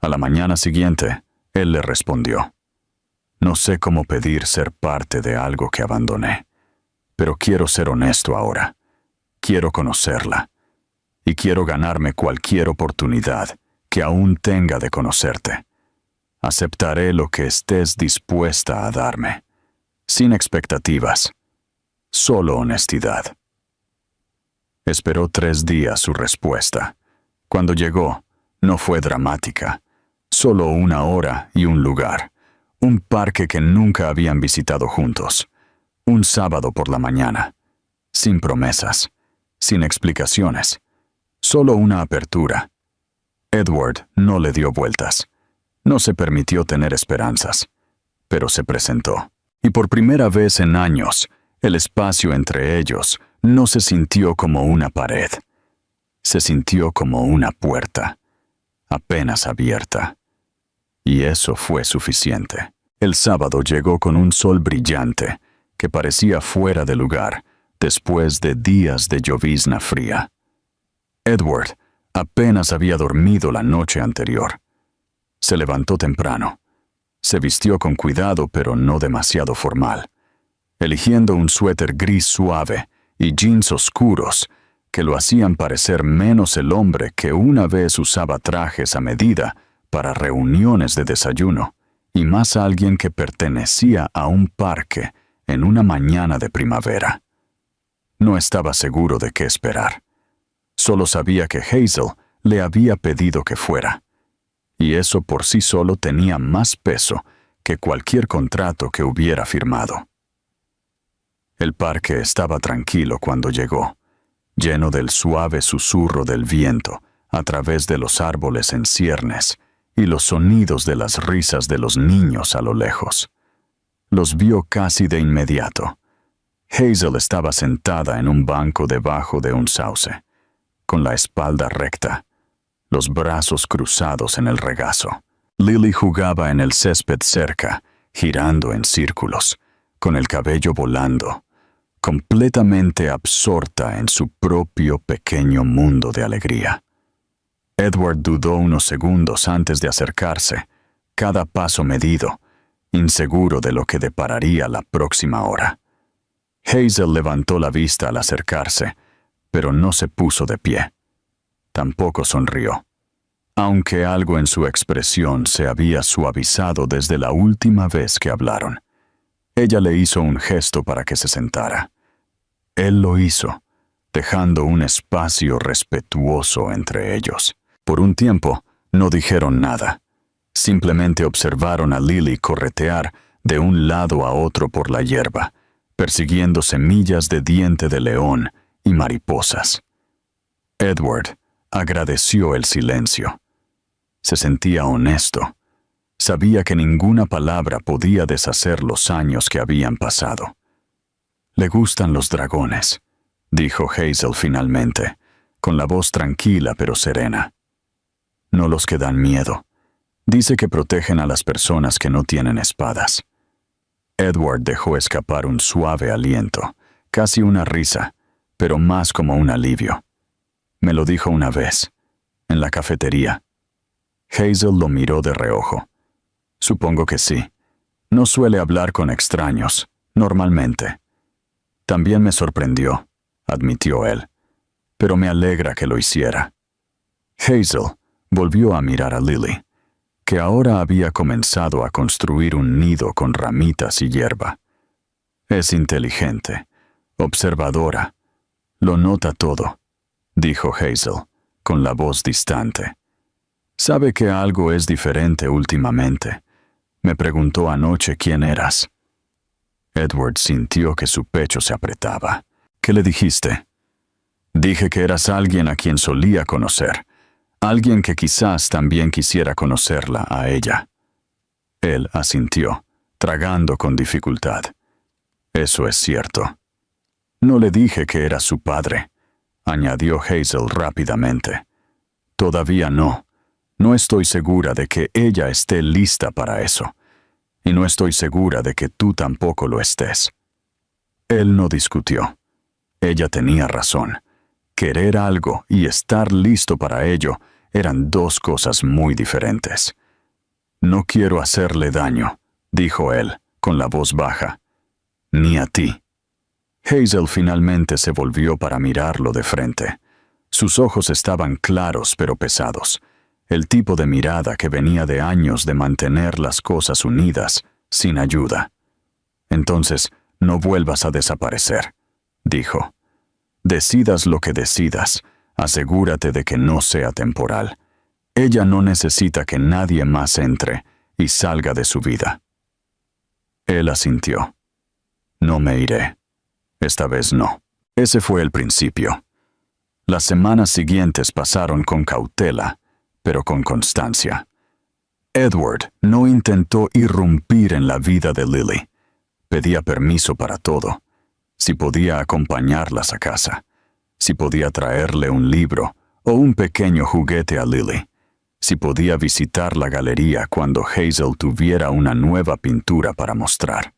A la mañana siguiente, él le respondió: No sé cómo pedir ser parte de algo que abandoné, pero quiero ser honesto ahora. Quiero conocerla, y quiero ganarme cualquier oportunidad que aún tenga de conocerte. Aceptaré lo que estés dispuesta a darme, sin expectativas, solo honestidad. Esperó 3 días su respuesta. Cuando llegó, no fue dramática, solo 1 hora y un lugar, un parque que nunca habían visitado juntos, un sábado por la mañana, sin promesas, sin explicaciones, solo una apertura. Edward no le dio vueltas, no se permitió tener esperanzas, pero se presentó. Y por primera vez en años, el espacio entre ellos no se sintió como una pared. Se sintió como una puerta, apenas abierta. Y eso fue suficiente. El sábado llegó con un sol brillante que parecía fuera de lugar después de días de llovizna fría. Edward apenas había dormido la noche anterior. Se levantó temprano. Se vistió con cuidado pero no demasiado formal, eligiendo un suéter gris suave y jeans oscuros que lo hacían parecer menos el hombre que una vez usaba trajes a medida para reuniones de desayuno, y más alguien que pertenecía a un parque en una mañana de primavera. No estaba seguro de qué esperar. Solo sabía que Hazel le había pedido que fuera, y eso por sí solo tenía más peso que cualquier contrato que hubiera firmado. El parque estaba tranquilo cuando llegó, lleno del suave susurro del viento a través de los árboles en ciernes y los sonidos de las risas de los niños a lo lejos. Los vio casi de inmediato. Hazel estaba sentada en un banco debajo de un sauce, con la espalda recta, los brazos cruzados en el regazo. Lily jugaba en el césped cerca, girando en círculos, con el cabello volando, completamente absorta en su propio pequeño mundo de alegría. Edward dudó unos segundos antes de acercarse, cada paso medido, inseguro de lo que depararía la próxima hora. Hazel levantó la vista al acercarse, pero no se puso de pie. Tampoco sonrió, aunque algo en su expresión se había suavizado desde la última vez que hablaron. Ella le hizo un gesto para que se sentara. Él lo hizo, dejando un espacio respetuoso entre ellos. Por un tiempo, no dijeron nada. Simplemente observaron a Lily corretear de un lado a otro por la hierba, persiguiendo semillas de diente de león y mariposas. Edward agradeció el silencio. Se sentía honesto. Sabía que ninguna palabra podía deshacer los años que habían pasado. «Le gustan los dragones», dijo Hazel finalmente, con la voz tranquila pero serena. «No los que dan miedo. Dice que protegen a las personas que no tienen espadas». Edward dejó escapar un suave aliento, casi una risa, pero más como un alivio. Me lo dijo una vez, en la cafetería. Hazel lo miró de reojo. Supongo que sí. No suele hablar con extraños, normalmente. También me sorprendió, admitió él, pero me alegra que lo hiciera. Hazel volvió a mirar a Lily, que ahora había comenzado a construir un nido con ramitas y hierba. Es inteligente, observadora, lo nota todo, dijo Hazel, con la voz distante. Sabe que algo es diferente últimamente. Me preguntó anoche quién eras. Edward sintió que su pecho se apretaba. ¿Qué le dijiste? Dije que eras alguien a quien solía conocer, alguien que quizás también quisiera conocerla a ella. Él asintió, tragando con dificultad. Eso es cierto. No le dije que era su padre, añadió Hazel rápidamente. Todavía no. No estoy segura de que ella esté lista para eso, y no estoy segura de que tú tampoco lo estés. Él no discutió. Ella tenía razón. Querer algo y estar listo para ello eran dos cosas muy diferentes. No quiero hacerle daño, dijo él, con la voz baja. Ni a ti. Hazel finalmente se volvió para mirarlo de frente. Sus ojos estaban claros pero pesados, el tipo de mirada que venía de años de mantener las cosas unidas, sin ayuda. Entonces, no vuelvas a desaparecer, dijo. Decidas lo que decidas, asegúrate de que no sea temporal. Ella no necesita que nadie más entre y salga de su vida. Él asintió. No me iré. Esta vez no. Ese fue el principio. Las semanas siguientes pasaron con cautela, pero con constancia. Edward no intentó irrumpir en la vida de Lily. Pedía permiso para todo. Si podía acompañarlas a casa, si podía traerle un libro o un pequeño juguete a Lily, si podía visitar la galería cuando Hazel tuviera una nueva pintura para mostrar.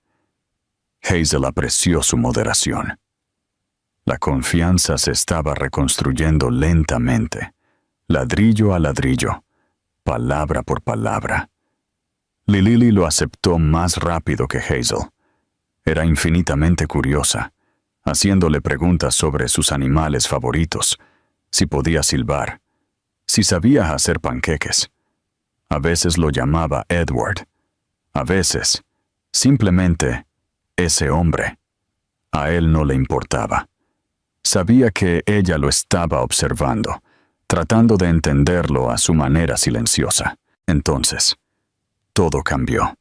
Hazel apreció su moderación. La confianza se estaba reconstruyendo lentamente, ladrillo a ladrillo, palabra por palabra. Lily lo aceptó más rápido que Hazel. Era infinitamente curiosa, haciéndole preguntas sobre sus animales favoritos, si podía silbar, si sabía hacer panqueques. A veces lo llamaba Edward, a veces, simplemente, ese hombre. A él no le importaba. Sabía que ella lo estaba observando, tratando de entenderlo a su manera silenciosa. Entonces, todo cambió.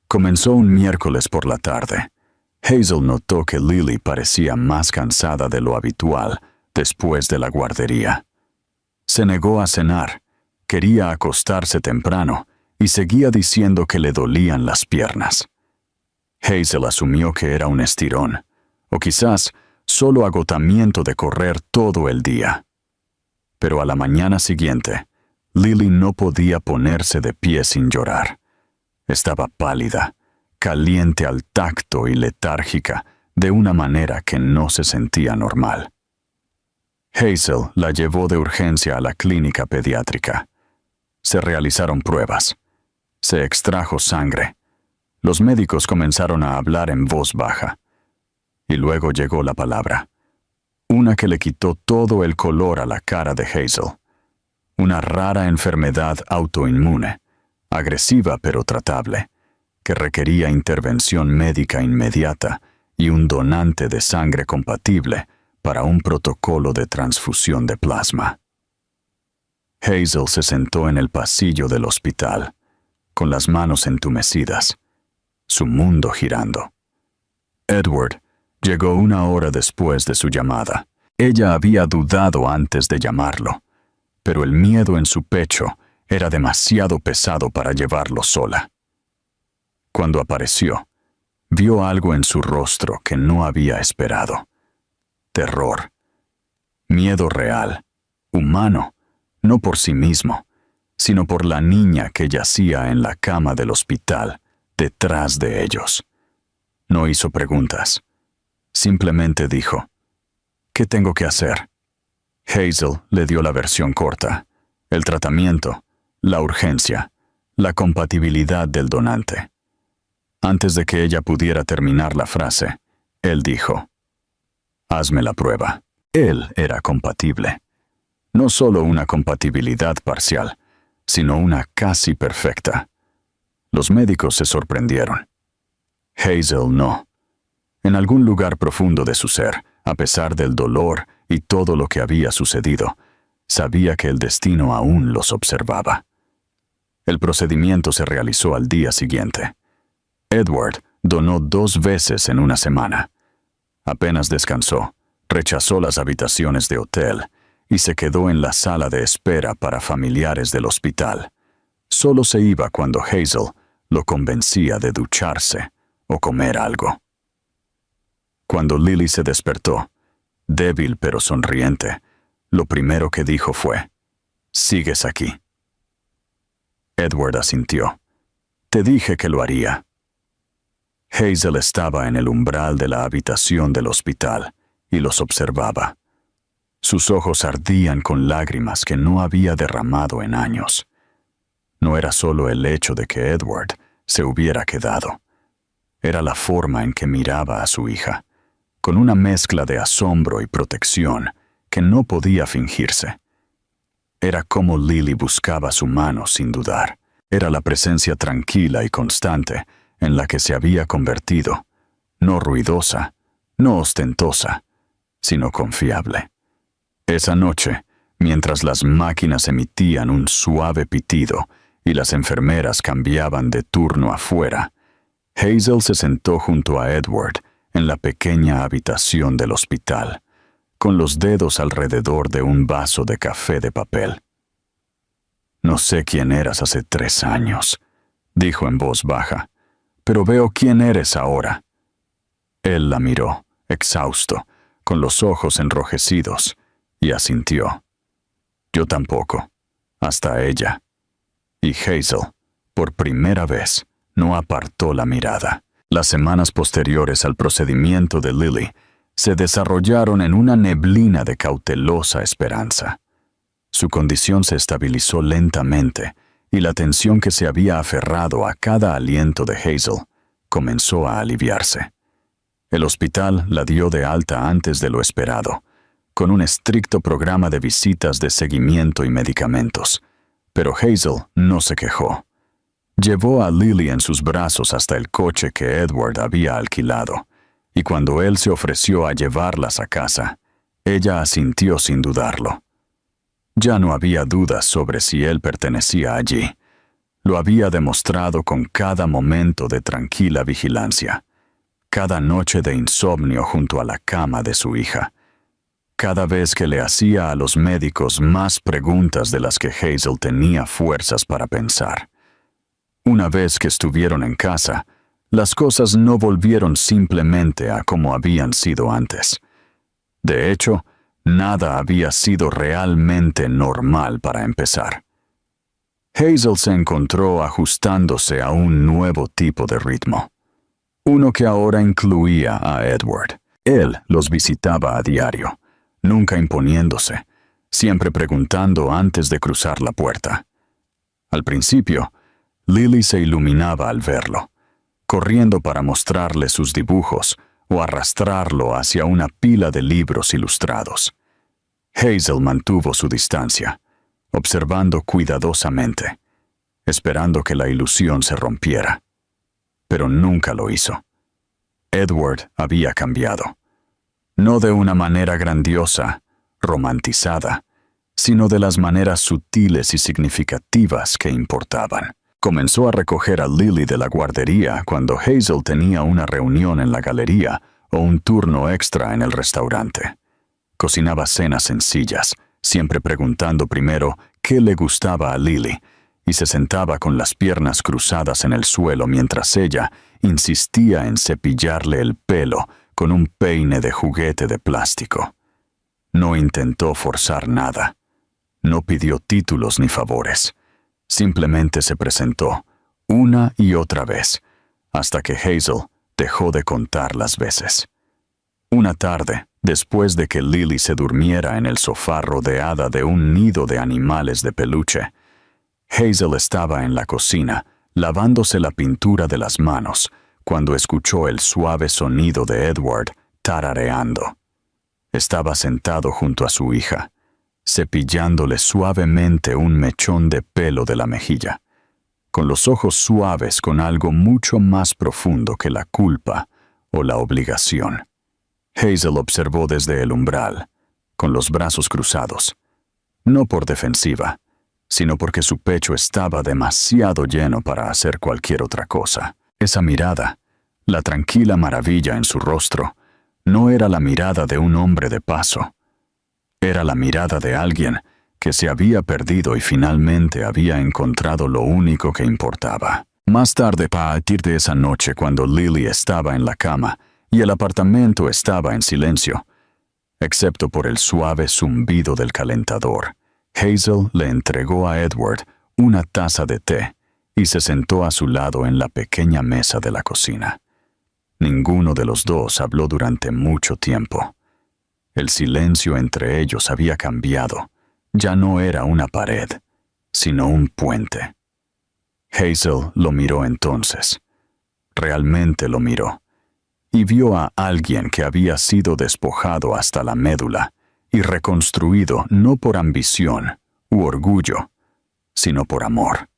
Comenzó un miércoles por la tarde. Hazel notó que Lily parecía más cansada de lo habitual después de la guardería. Se negó a cenar, quería acostarse temprano y seguía diciendo que le dolían las piernas. Hazel asumió que era un estirón, o quizás solo agotamiento de correr todo el día. Pero a la mañana siguiente, Lily no podía ponerse de pie sin llorar. Estaba pálida, caliente al tacto y letárgica de una manera que no se sentía normal. Hazel la llevó de urgencia a la clínica pediátrica. Se realizaron pruebas. Se extrajo sangre. Los médicos comenzaron a hablar en voz baja. Y luego llegó la palabra. Una que le quitó todo el color a la cara de Hazel. Una rara enfermedad autoinmune, agresiva pero tratable, que requería intervención médica inmediata y un donante de sangre compatible para un protocolo de transfusión de plasma. Hazel se sentó en el pasillo del hospital, con las manos entumecidas, su mundo girando. Edward llegó 1 hora después de su llamada. Ella había dudado antes de llamarlo, pero el miedo en su pecho era demasiado pesado para llevarlo sola. Cuando apareció, vio algo en su rostro que no había esperado. Terror. Miedo real, humano, no por sí mismo, sino por la niña que yacía en la cama del hospital, detrás de ellos. No hizo preguntas. Simplemente dijo, ¿Qué tengo que hacer? Hazel le dio la versión corta: el tratamiento, la urgencia, la compatibilidad del donante. Antes de que ella pudiera terminar la frase, él dijo: hazme la prueba. Él era compatible. No solo una compatibilidad parcial, sino una casi perfecta. Los médicos se sorprendieron. Hazel no. En algún lugar profundo de su ser, a pesar del dolor y todo lo que había sucedido, sabía que el destino aún los observaba. El procedimiento se realizó al día siguiente. Edward donó 2 veces en una semana. Apenas descansó, rechazó las habitaciones de hotel y se quedó en la sala de espera para familiares del hospital. Solo se iba cuando Hazel lo convencía de ducharse o comer algo. Cuando Lily se despertó, débil pero sonriente, lo primero que dijo fue: «¿Sigues aquí?» Edward asintió. «Te dije que lo haría». Hazel estaba en el umbral de la habitación del hospital y los observaba. Sus ojos ardían con lágrimas que no había derramado en años. No era solo el hecho de que Edward se hubiera quedado. Era la forma en que miraba a su hija, con una mezcla de asombro y protección que no podía fingirse. Era como Lily buscaba su mano sin dudar. Era la presencia tranquila y constante en la que se había convertido, no ruidosa, no ostentosa, sino confiable. Esa noche, mientras las máquinas emitían un suave pitido y las enfermeras cambiaban de turno afuera, Hazel se sentó junto a Edward en la pequeña habitación del hospital, con los dedos alrededor de un vaso de café de papel. «No sé quién eras hace 3 años», dijo en voz baja, «pero veo quién eres ahora». Él la miró, exhausto, con los ojos enrojecidos, y asintió. «Yo tampoco, hasta ella». Y Hazel, por primera vez, no apartó la mirada. Las semanas posteriores al procedimiento de Lily se desarrollaron en una neblina de cautelosa esperanza. Su condición se estabilizó lentamente y la tensión que se había aferrado a cada aliento de Hazel comenzó a aliviarse. El hospital la dio de alta antes de lo esperado, con un estricto programa de visitas de seguimiento y medicamentos, pero Hazel no se quejó. Llevó a Lily en sus brazos hasta el coche que Edward había alquilado, y cuando él se ofreció a llevarlas a casa, ella asintió sin dudarlo. Ya no había dudas sobre si él pertenecía allí. Lo había demostrado con cada momento de tranquila vigilancia, cada noche de insomnio junto a la cama de su hija, cada vez que le hacía a los médicos más preguntas de las que Hazel tenía fuerzas para pensar. Una vez que estuvieron en casa, las cosas no volvieron simplemente a como habían sido antes. De hecho, nada había sido realmente normal para empezar. Hazel se encontró ajustándose a un nuevo tipo de ritmo, uno que ahora incluía a Edward. Él los visitaba a diario, nunca imponiéndose, siempre preguntando antes de cruzar la puerta. Al principio, Lily se iluminaba al verlo, corriendo para mostrarle sus dibujos o arrastrarlo hacia una pila de libros ilustrados. Hazel mantuvo su distancia, observando cuidadosamente, esperando que la ilusión se rompiera. Pero nunca lo hizo. Edward había cambiado. No de una manera grandiosa, romantizada, sino de las maneras sutiles y significativas que importaban. Comenzó a recoger a Lily de la guardería cuando Hazel tenía una reunión en la galería o un turno extra en el restaurante. Cocinaba cenas sencillas, siempre preguntando primero qué le gustaba a Lily, y se sentaba con las piernas cruzadas en el suelo mientras ella insistía en cepillarle el pelo con un peine de juguete de plástico. No intentó forzar nada. No pidió títulos ni favores. Simplemente se presentó, una y otra vez, hasta que Hazel dejó de contar las veces. Una tarde, Después de que Lily se durmiera en el sofá rodeada de un nido de animales de peluche, Hazel estaba en la cocina, lavándose la pintura de las manos, cuando escuchó el suave sonido de Edward tarareando. Estaba sentado junto a su hija, cepillándole suavemente un mechón de pelo de la mejilla, con los ojos suaves con algo mucho más profundo que la culpa o la obligación. Hazel observó desde el umbral, con los brazos cruzados, no por defensiva, sino porque su pecho estaba demasiado lleno para hacer cualquier otra cosa. Esa mirada, la tranquila maravilla en su rostro, no era la mirada de un hombre de paso. Era la mirada de alguien que se había perdido y finalmente había encontrado lo único que importaba. Más tarde, a partir de esa noche, cuando Lily estaba en la cama y el apartamento estaba en silencio, excepto por el suave zumbido del calentador, Hazel le entregó a Edward una taza de té y se sentó a su lado en la pequeña mesa de la cocina. Ninguno de los dos habló durante mucho tiempo. El silencio entre ellos había cambiado. Ya no era una pared, sino un puente. Hazel lo miró entonces. Realmente lo miró. Y vio a alguien que había sido despojado hasta la médula y reconstruido no por ambición u orgullo, sino por amor.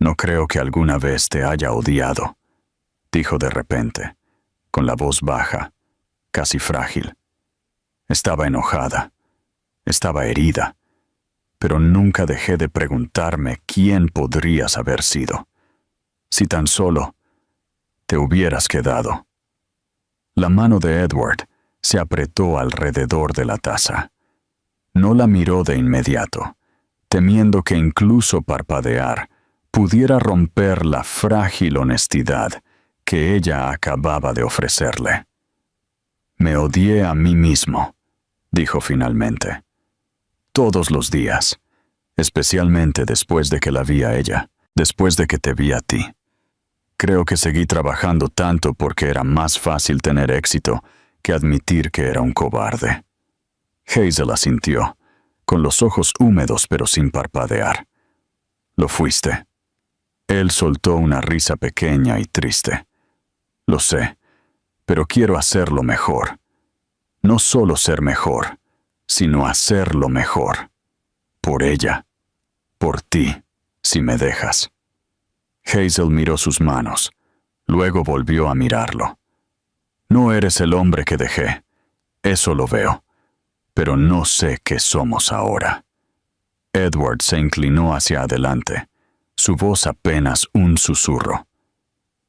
«No creo que alguna vez te haya odiado», dijo de repente, con la voz baja, casi frágil. Estaba enojada, estaba herida, pero nunca dejé de preguntarme quién podrías haber sido. Si tan solo te hubieras quedado. La mano de Edward se apretó alrededor de la taza. No la miró de inmediato, temiendo que incluso parpadear pudiera romper la frágil honestidad que ella acababa de ofrecerle. «Me odié a mí mismo», dijo finalmente. «Todos los días, especialmente después de que la vi a ella, después de que te vi a ti. Creo que seguí trabajando tanto porque era más fácil tener éxito que admitir que era un cobarde». Hazel asintió, con los ojos húmedos pero sin parpadear. «Lo fuiste». Él soltó una risa pequeña y triste. «Lo sé, pero quiero hacerlo mejor. No solo ser mejor, sino hacerlo mejor. Por ella. Por ti, si me dejas». Hazel miró sus manos. Luego volvió a mirarlo. «No eres el hombre que dejé. Eso lo veo. Pero no sé qué somos ahora». Edward se inclinó hacia adelante, su voz apenas un susurro.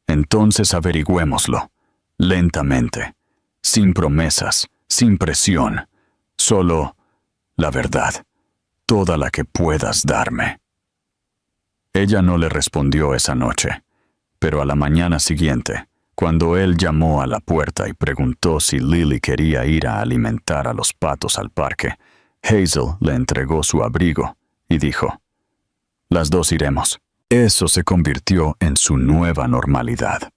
«Entonces averigüémoslo, lentamente, sin promesas, sin presión, solo la verdad, toda la que puedas darme». Ella no le respondió esa noche, pero a la mañana siguiente, cuando él llamó a la puerta y preguntó si Lily quería ir a alimentar a los patos al parque, Hazel le entregó su abrigo y dijo: «Las dos iremos». Eso se convirtió en su nueva normalidad.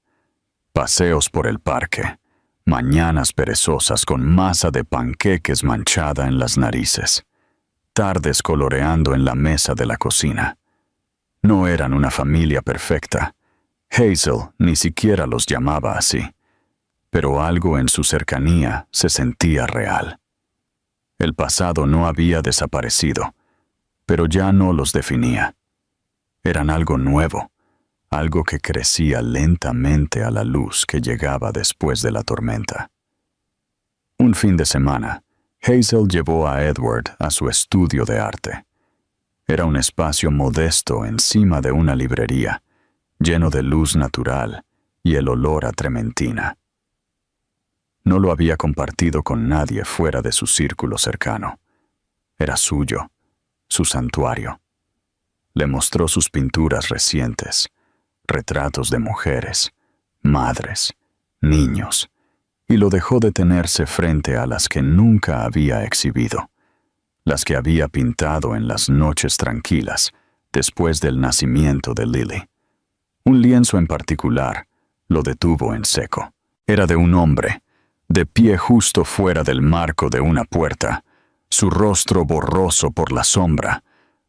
Paseos por el parque, mañanas perezosas con masa de panqueques manchada en las narices, tardes coloreando en la mesa de la cocina. No eran una familia perfecta. Hazel ni siquiera los llamaba así, pero algo en su cercanía se sentía real. El pasado no había desaparecido, pero ya no los definía. Eran algo nuevo, algo que crecía lentamente a la luz que llegaba después de la tormenta. Un fin de semana, Hazel llevó a Edward a su estudio de arte. Era un espacio modesto encima de una librería, lleno de luz natural y el olor a trementina. No lo había compartido con nadie fuera de su círculo cercano. Era suyo, su santuario. Le mostró sus pinturas recientes, retratos de mujeres, madres, niños, y lo dejó detenerse frente a las que nunca había exhibido, las que había pintado en las noches tranquilas después del nacimiento de Lily. Un lienzo en particular lo detuvo en seco. Era de un hombre, de pie justo fuera del marco de una puerta, su rostro borroso por la sombra,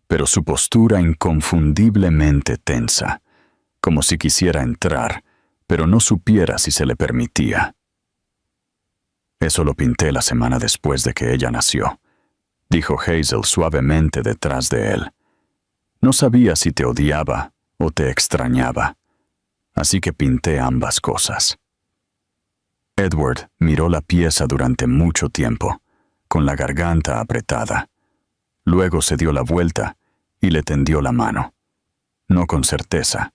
pero su postura inconfundiblemente tensa, como si quisiera entrar, pero no supiera si se le permitía. Eso lo pinté la semana después de que ella nació, dijo Hazel suavemente detrás de él. No sabía si te odiaba o te extrañaba, así que pinté ambas cosas. Edward miró la pieza durante mucho tiempo, con la garganta apretada. Luego se dio la vuelta y le tendió la mano, no con certeza,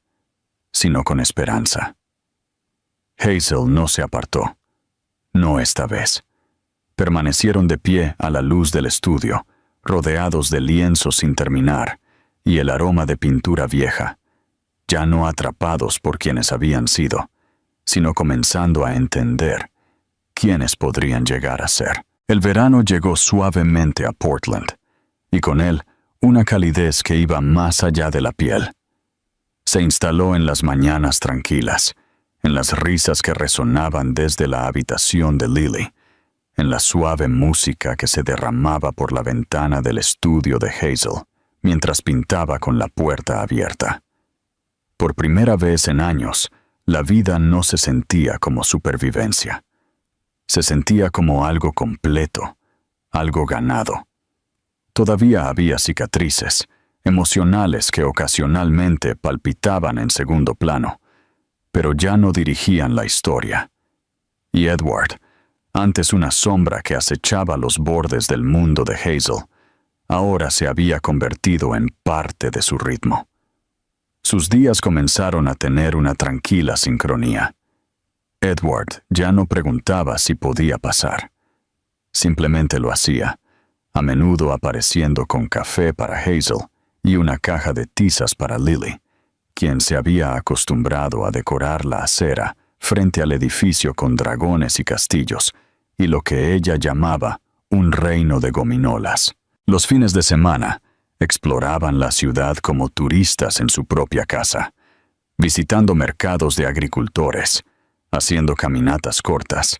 sino con esperanza. Hazel no se apartó, no esta vez. Permanecieron de pie a la luz del estudio, rodeados de lienzos sin terminar y el aroma de pintura vieja, ya no atrapados por quienes habían sido, sino comenzando a entender quiénes podrían llegar a ser. El verano llegó suavemente a Portland, y con él una calidez que iba más allá de la piel. Se instaló en las mañanas tranquilas, en las risas que resonaban desde la habitación de Lily, en la suave música que se derramaba por la ventana del estudio de Hazel, mientras pintaba con la puerta abierta. Por primera vez en años, la vida no se sentía como supervivencia. Se sentía como algo completo, algo ganado. Todavía había cicatrices, emocionales que ocasionalmente palpitaban en segundo plano, pero ya no dirigían la historia. Y Edward, antes una sombra que acechaba los bordes del mundo de Hazel, ahora se había convertido en parte de su ritmo. Sus días comenzaron a tener una tranquila sincronía. Edward ya no preguntaba si podía pasar. Simplemente lo hacía, a menudo apareciendo con café para Hazel y una caja de tizas para Lily, quien se había acostumbrado a decorar la acera frente al edificio con dragones y castillos, y lo que ella llamaba un reino de gominolas. Los fines de semana, exploraban la ciudad como turistas en su propia casa, visitando mercados de agricultores, haciendo caminatas cortas,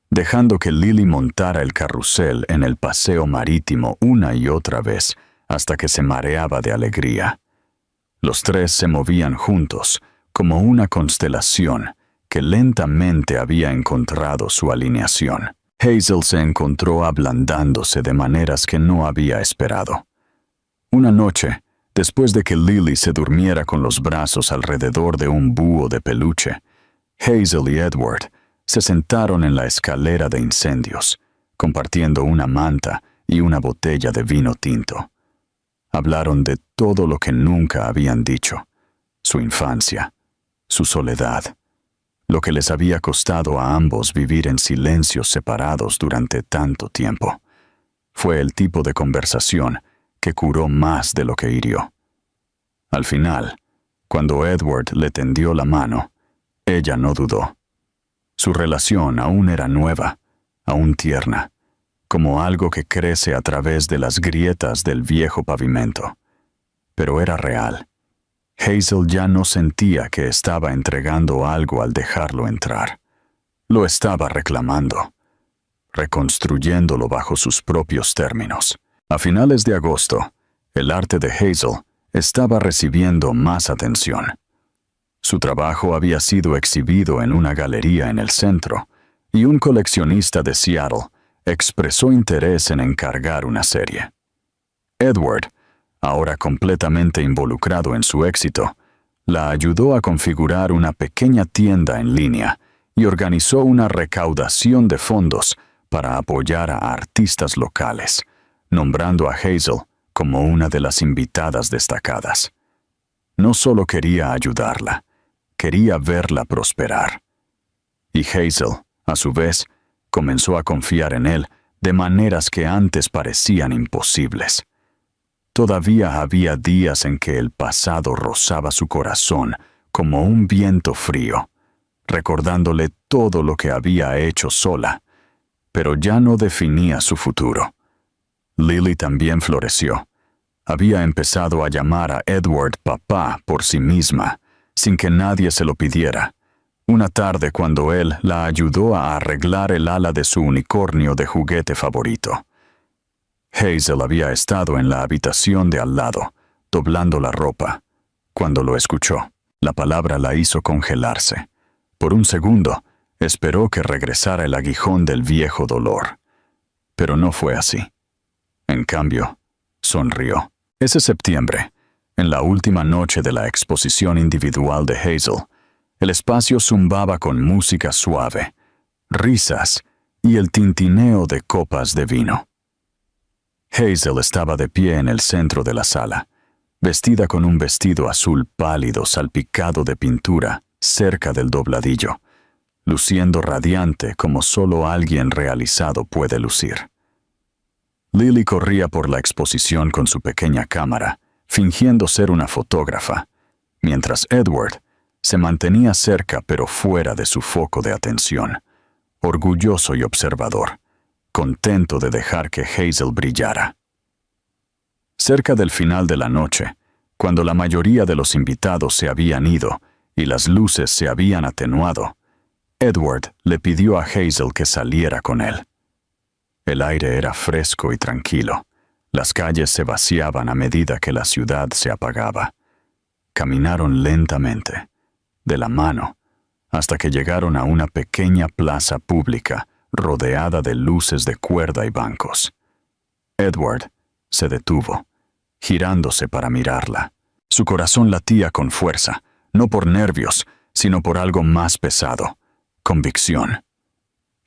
dejando que Lily montara el carrusel en el paseo marítimo una y otra vez hasta que se mareaba de alegría. Los tres se movían juntos, como una constelación que lentamente había encontrado su alineación. Hazel se encontró ablandándose de maneras que no había esperado. Una noche, después de que Lily se durmiera con los brazos alrededor de un búho de peluche, Hazel y Edward se sentaron en la escalera de incendios, compartiendo una manta y una botella de vino tinto. Hablaron de todo lo que nunca habían dicho: su infancia, su soledad, lo que les había costado a ambos vivir en silencios separados durante tanto tiempo. Fue el tipo de conversación que curó más de lo que hirió. Al final, cuando Edward le tendió la mano, ella no dudó. Su relación aún era nueva, aún tierna, como algo que crece a través de las grietas del viejo pavimento. Pero era real. Hazel ya no sentía que estaba entregando algo al dejarlo entrar. Lo estaba reclamando, reconstruyéndolo bajo sus propios términos. A finales de agosto, el arte de Hazel estaba recibiendo más atención. Su trabajo había sido exhibido en una galería en el centro, y un coleccionista de Seattle expresó interés en encargar una serie. Edward, ahora completamente involucrado en su éxito, la ayudó a configurar una pequeña tienda en línea y organizó una recaudación de fondos para apoyar a artistas locales, nombrando a Hazel como una de las invitadas destacadas. No solo quería ayudarla, quería verla prosperar. Y Hazel, a su vez, comenzó a confiar en él de maneras que antes parecían imposibles. Todavía había días en que el pasado rozaba su corazón como un viento frío, recordándole todo lo que había hecho sola, pero ya no definía su futuro. Lily también floreció. Había empezado a llamar a Edward papá por sí misma, sin que nadie se lo pidiera, Una tarde cuando él la ayudó a arreglar el ala de su unicornio de juguete favorito. Hazel había estado en la habitación de al lado, doblando la ropa, cuando lo escuchó. La palabra la hizo congelarse. Por un segundo, esperó que regresara el aguijón del viejo dolor. Pero no fue así. En cambio, sonrió. Ese septiembre, en la última noche de la exposición individual de Hazel, el espacio zumbaba con música suave, risas y el tintineo de copas de vino. Hazel estaba de pie en el centro de la sala, vestida con un vestido azul pálido salpicado de pintura cerca del dobladillo, luciendo radiante como solo alguien realizado puede lucir. Lily corría por la exposición con su pequeña cámara, fingiendo ser una fotógrafa, mientras Edward se mantenía cerca pero fuera de su foco de atención, orgulloso y observador, contento de dejar que Hazel brillara. Cerca del final de la noche, cuando la mayoría de los invitados se habían ido y las luces se habían atenuado, Edward le pidió a Hazel que saliera con él. El aire era fresco y tranquilo. Las calles se vaciaban a medida que la ciudad se apagaba. Caminaron lentamente, de la mano, hasta que llegaron a una pequeña plaza pública rodeada de luces de cuerda y bancos. Edward se detuvo, girándose para mirarla. Su corazón latía con fuerza, no por nervios, sino por algo más pesado, convicción.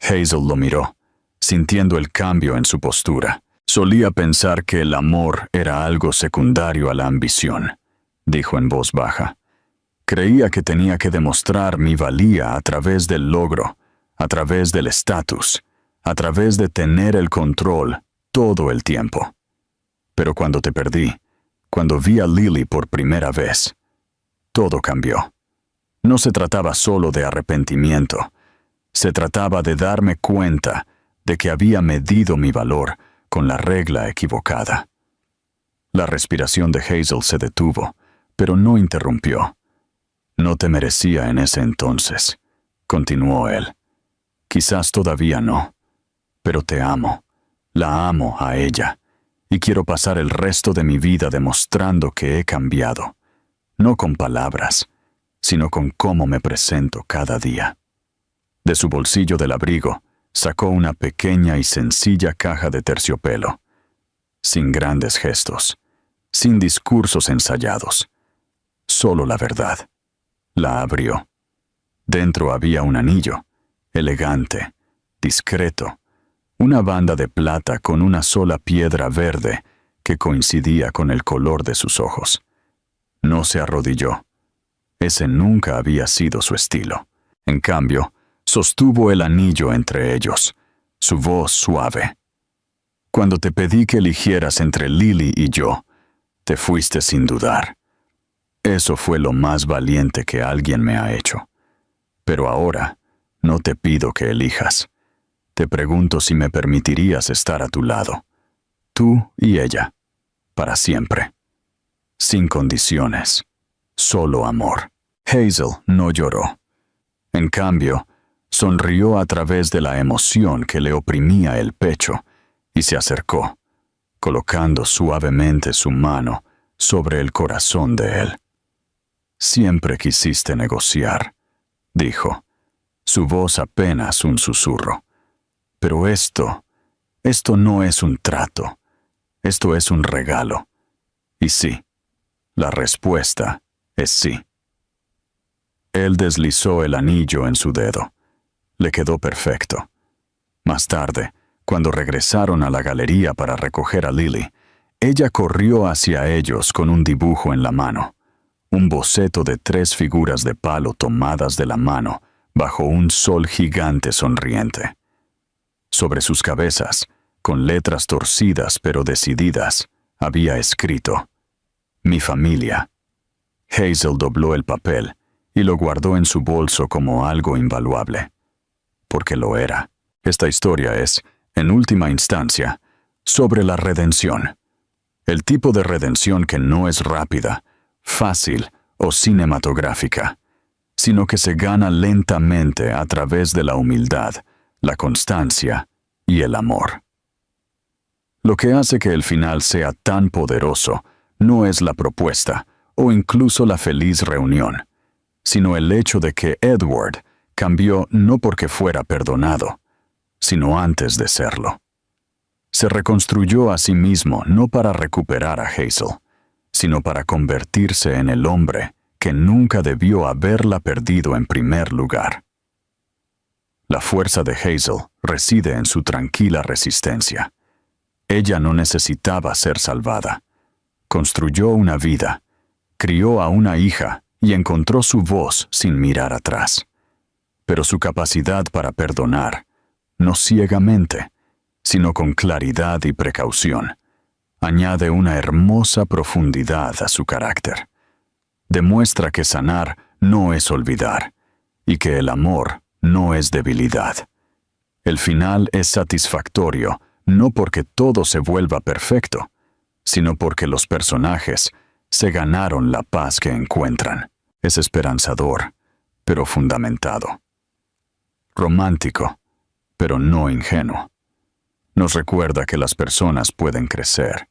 Hazel lo miró, sintiendo el cambio en su postura. Solía pensar que el amor era algo secundario a la ambición, dijo en voz baja. Creía que tenía que demostrar mi valía a través del logro, a través del estatus, a través de tener el control todo el tiempo. Pero cuando te perdí, cuando vi a Lily por primera vez, todo cambió. No se trataba solo de arrepentimiento, se trataba de darme cuenta de que había medido mi valor con la regla equivocada. La respiración de Hazel se detuvo, pero no interrumpió. No te merecía en ese entonces, continuó él. Quizás todavía no, pero te amo, la amo a ella, y quiero pasar el resto de mi vida demostrando que he cambiado, no con palabras, sino con cómo me presento cada día. De su bolsillo del abrigo, sacó una pequeña y sencilla caja de terciopelo, sin grandes gestos, sin discursos ensayados, solo la verdad. La abrió. Dentro había un anillo, elegante, discreto, una banda de plata con una sola piedra verde que coincidía con el color de sus ojos. No se arrodilló. Ese nunca había sido su estilo. En cambio, sostuvo el anillo entre ellos, su voz suave. Cuando te pedí que eligieras entre Lily y yo, te fuiste sin dudar. Eso fue lo más valiente que alguien me ha hecho. Pero ahora, no te pido que elijas. Te pregunto si me permitirías estar a tu lado, tú y ella, para siempre. Sin condiciones, solo amor. Hazel no lloró. En cambio, sonrió a través de la emoción que le oprimía el pecho y se acercó, colocando suavemente su mano sobre el corazón de él. Siempre quisiste negociar, dijo, su voz apenas un susurro. Pero esto no es un trato, esto es un regalo. Y sí, la respuesta es sí. Él deslizó el anillo en su dedo. Le quedó perfecto. Más tarde, cuando regresaron a la galería para recoger a Lily, ella corrió hacia ellos con un dibujo en la mano, un boceto de 3 figuras de palo tomadas de la mano bajo un sol gigante sonriente. Sobre sus cabezas, con letras torcidas pero decididas, había escrito: Mi familia. Hazel dobló el papel y lo guardó en su bolso como algo invaluable. Porque lo era. Esta historia es, en última instancia, sobre la redención. El tipo de redención que no es rápida, fácil o cinematográfica, sino que se gana lentamente a través de la humildad, la constancia y el amor. Lo que hace que el final sea tan poderoso no es la propuesta o incluso la feliz reunión, sino el hecho de que Edward cambió no porque fuera perdonado, sino antes de serlo. Se reconstruyó a sí mismo no para recuperar a Hazel, sino para convertirse en el hombre que nunca debió haberla perdido en primer lugar. La fuerza de Hazel reside en su tranquila resistencia. Ella no necesitaba ser salvada. Construyó una vida, crió a una hija y encontró su voz sin mirar atrás. Pero su capacidad para perdonar, no ciegamente, sino con claridad y precaución, añade una hermosa profundidad a su carácter. Demuestra que sanar no es olvidar y que el amor no es debilidad. El final es satisfactorio no porque todo se vuelva perfecto, sino porque los personajes se ganaron la paz que encuentran. Es esperanzador, pero fundamentado. Romántico, pero no ingenuo. Nos recuerda que las personas pueden crecer,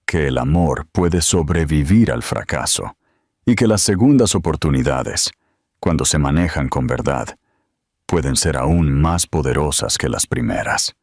que el amor puede sobrevivir al fracaso y que las segundas oportunidades, cuando se manejan con verdad, pueden ser aún más poderosas que las primeras.